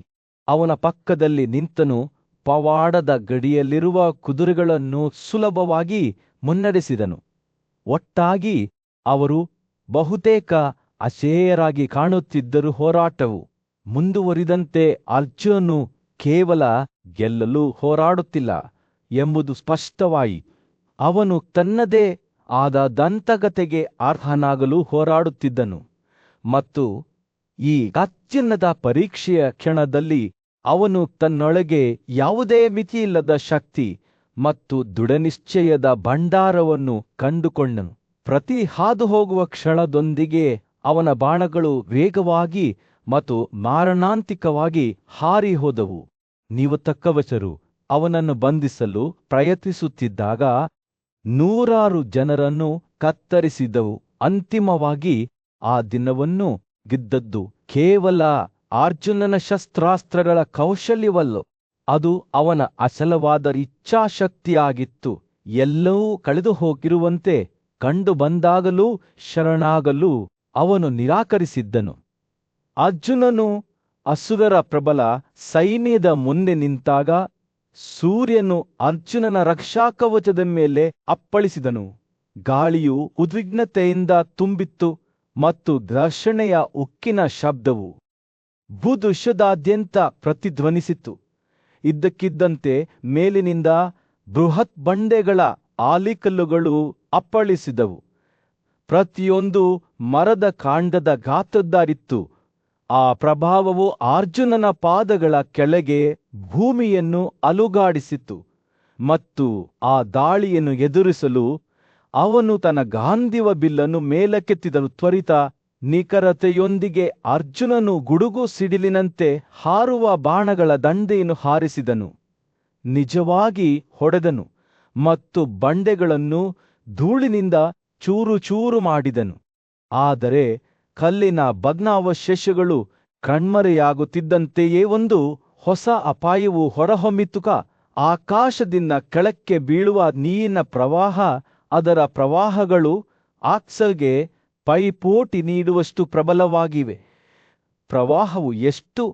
ಅವನ ಪಕ್ಕದಲ್ಲಿ ನಿಂತನು. ಪವಾಡದ ಗಡಿಯಲ್ಲಿರುವ ಕುದುರೆಗಳನ್ನು ಸುಲಭವಾಗಿ ಮುನ್ನಡೆಸಿದನು. ಒಟ್ಟಾಗಿ ಅವರು ಬಹುತೇಕ ಅಶೇಯರಾಗಿ ಕಾಣುತ್ತಿದ್ದರು. ಹೋರಾಟವು ಮುಂದುವರಿದಂತೆ ಅರ್ಜುನನು ಕೇವಲ ಗೆಲ್ಲಲು ಹೋರಾಡುತ್ತಿಲ್ಲ ಎಂಬುದು ಸ್ಪಷ್ಟವಾಯಿತು. ಅವನು ತನ್ನದೇ ಆದ ದಂತಕತೆಗೆ ಅರ್ಹನಾಗಲು ಹೋರಾಡುತ್ತಿದ್ದನು. ಮತ್ತು ಈ ಅತ್ಯುನ್ನತ ಪರೀಕ್ಷೆಯ ಕ್ಷಣದಲ್ಲಿ ಅವನು ತನ್ನೊಳಗೆ ಯಾವುದೇ ಮಿತಿಯಿಲ್ಲದ ಶಕ್ತಿ ಮತ್ತು ದೃಢನಿಶ್ಚಯದ ಭಂಡಾರವನ್ನು ಕಂಡುಕೊಂಡನು. ಪ್ರತಿ ಹಾದುಹೋಗುವ ಕ್ಷಣದೊಂದಿಗೆ ಅವನ ಬಾಣಗಳು ವೇಗವಾಗಿ ಮತ್ತು ಮಾರಣಾಂತಿಕವಾಗಿ ಹಾರಿ ಹೋದವು. ನಿವತಕವಚರು ಅವನನ್ನು ಬಂಧಿಸಲು ಪ್ರಯತ್ನಿಸುತ್ತಿದ್ದಾಗ 100 ಜನರನ್ನು ಕತ್ತರಿಸಿದವು. ಅಂತಿಮವಾಗಿ ಆ ದಿನವನ್ನು ಗೆದ್ದದ್ದು ಕೇವಲ ಅರ್ಜುನನ ಶಸ್ತ್ರಾಸ್ತ್ರಗಳ ಕೌಶಲ್ಯವಲ್ಲ, ಅದು ಅವನ ಅಚಲವಾದ ಇಚ್ಛಾಶಕ್ತಿಯಾಗಿತ್ತು. ಎಲ್ಲವೂ ಕಳೆದು ಹೋಗಿರುವಂತೆ ಕಂಡು ಬಂದಾಗಲೂ ಶರಣಾಗಲು ಅವನು ನಿರಾಕರಿಸಿದ್ದನು. ಅರ್ಜುನನು ಅಸುರರ ಪ್ರಬಲ ಸೈನ್ಯದ ಮುಂದೆ ನಿಂತಾಗ ಸೂರ್ಯನು ಅರ್ಜುನನ ರಕ್ಷಾಕವಚದ ಮೇಲೆ ಅಪ್ಪಳಿಸಿದನು. ಗಾಳಿಯು ಉದ್ವಿಗ್ನತೆಯಿಂದ ತುಂಬಿತ್ತು ಮತ್ತು ಘರ್ಷಣೆಯ ಉಕ್ಕಿನ ಶಬ್ದವು ಭೂದೃಶ್ಯದಾದ್ಯಂತ ಪ್ರತಿಧ್ವನಿಸಿತು. ಇದ್ದಕ್ಕಿದ್ದಂತೆ ಮೇಲಿನಿಂದ ಬೃಹತ್ ಬಂಡೆಗಳ ಆಲಿಕಲ್ಲುಗಳು ಅಪ್ಪಳಿಸಿದವು. ಪ್ರತಿಯೊಂದು ಮರದ ಕಾಂಡದ ಗಾತ್ರದ್ದಾಗಿತ್ತು. ಆ ಪ್ರಭಾವವು ಅರ್ಜುನನ ಪಾದಗಳ ಕೆಳಗೆ ಭೂಮಿಯನ್ನು ಅಲುಗಾಡಿಸಿತು. ಮತ್ತು ಆ ದಾಳಿಯನ್ನು ಎದುರಿಸಲು ಅವನು ತನ್ನ ಗಾಂಧೀವ ಬಿಲ್ಲನ್ನು ಮೇಲಕ್ಕೆತ್ತಿದನು. ತ್ವರಿತ ನಿಖರತೆಯೊಂದಿಗೆ ಅರ್ಜುನನು ಗುಡುಗು ಸಿಡಿಲಿನಂತೆ ಹಾರುವ ಬಾಣಗಳ ದಂಡೆಯನ್ನು ಹಾರಿಸಿದನು. ನಿಜವಾಗಿ ಹೊಡೆದನು ಮತ್ತು ಬಂಡೆಗಳನ್ನು ಧೂಳಿನಿಂದ ಚೂರು ಚೂರು ಮಾಡಿದನು. ಆದರೆ ಕಲ್ಲಿನ ಭಗ್ನಾವಶೇಷಗಳು ಕಣ್ಮರೆಯಾಗುತ್ತಿದ್ದಂತೆಯೇ ಒಂದು ಹೊಸ ಅಪಾಯವು ಹೊರಹೊಮ್ಮಿತು. ಆಕಾಶದಿಂದ ಕೆಳಕ್ಕೆ ಬೀಳುವ ನೀರಿನ ಪ್ರವಾಹ, ಅದರ ಪ್ರವಾಹಗಳು ಆಕ್ಸಲ್ಗೆ ಪೈಪೋಟಿ ನೀಡುವಷ್ಟು ಪ್ರಬಲವಾಗಿವೆ. ಪ್ರವಾಹವು ಎಷ್ಟು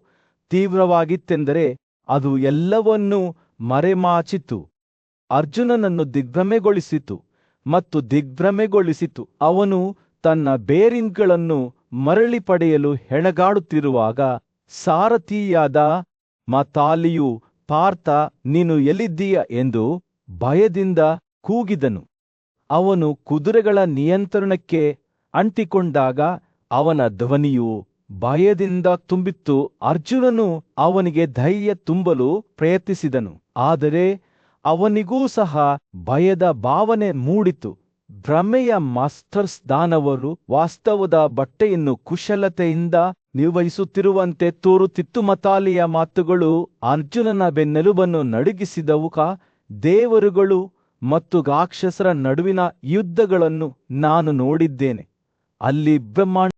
ತೀವ್ರವಾಗಿತ್ತೆಂದರೆ ಅದು ಎಲ್ಲವನ್ನೂ ಮರೆಮಾಚಿತು. ಅರ್ಜುನನನ್ನು ದಿಗ್ಭ್ರಮೆಗೊಳಿಸಿತು ಮತ್ತು ದಿಗ್ಭ್ರಮೆಗೊಳಿಸಿತು. ಅವನು ತನ್ನ ಬೇರಿಂಗ್ಗಳನ್ನು ಮರಳಿ ಪಡೆಯಲು ಹೆಣಗಾಡುತ್ತಿರುವಾಗ ಸಾರಥಿಯಾದ ಮತಾಲಿಯು, ಪಾರ್ಥ, ನೀನು ಎಲ್ಲಿದ್ದೀಯ ಎಂದು ಭಯದಿಂದ ಕೂಗಿದನು. ಅವನು ಕುದುರೆಗಳ ನಿಯಂತ್ರಣಕ್ಕೆ ಅಂಟಿಕೊಂಡಾಗ ಅವನ ಧ್ವನಿಯು ಭಯದಿಂದ ತುಂಬಿತ್ತು. ಅರ್ಜುನನು ಅವನಿಗೆ ಧೈರ್ಯ ತುಂಬಲು ಪ್ರಯತ್ನಿಸಿದನು, ಆದರೆ ಅವನಿಗೂ ಸಹ ಭಯದ ಭಾವನೆ ಮೂಡಿತು. ಭ್ರಮೆಯ ಮಾಸ್ಟರ್ಸ್ ದಾನವರು ವಾಸ್ತವದ ಬಟ್ಟೆಯನ್ನು ಕುಶಲತೆಯಿಂದ ನಿರ್ವಹಿಸುತ್ತಿರುವಂತೆ ತುತ್ತುಮತಾಲಿಯ ಮಾತುಗಳು ಅರ್ಜುನನ ಬೆನ್ನೆಲುಬನ್ನು ನಡುಗಿಸಿದವು. ದೇವರುಗಳು ಮತ್ತು ರಾಕ್ಷಸರ ನಡುವಿನ ಯುದ್ಧಗಳನ್ನು ನಾನು ನೋಡಿದ್ದೇನೆ. ಅಲ್ಲಿ ಬ್ರಹ್ಮಾಂಡ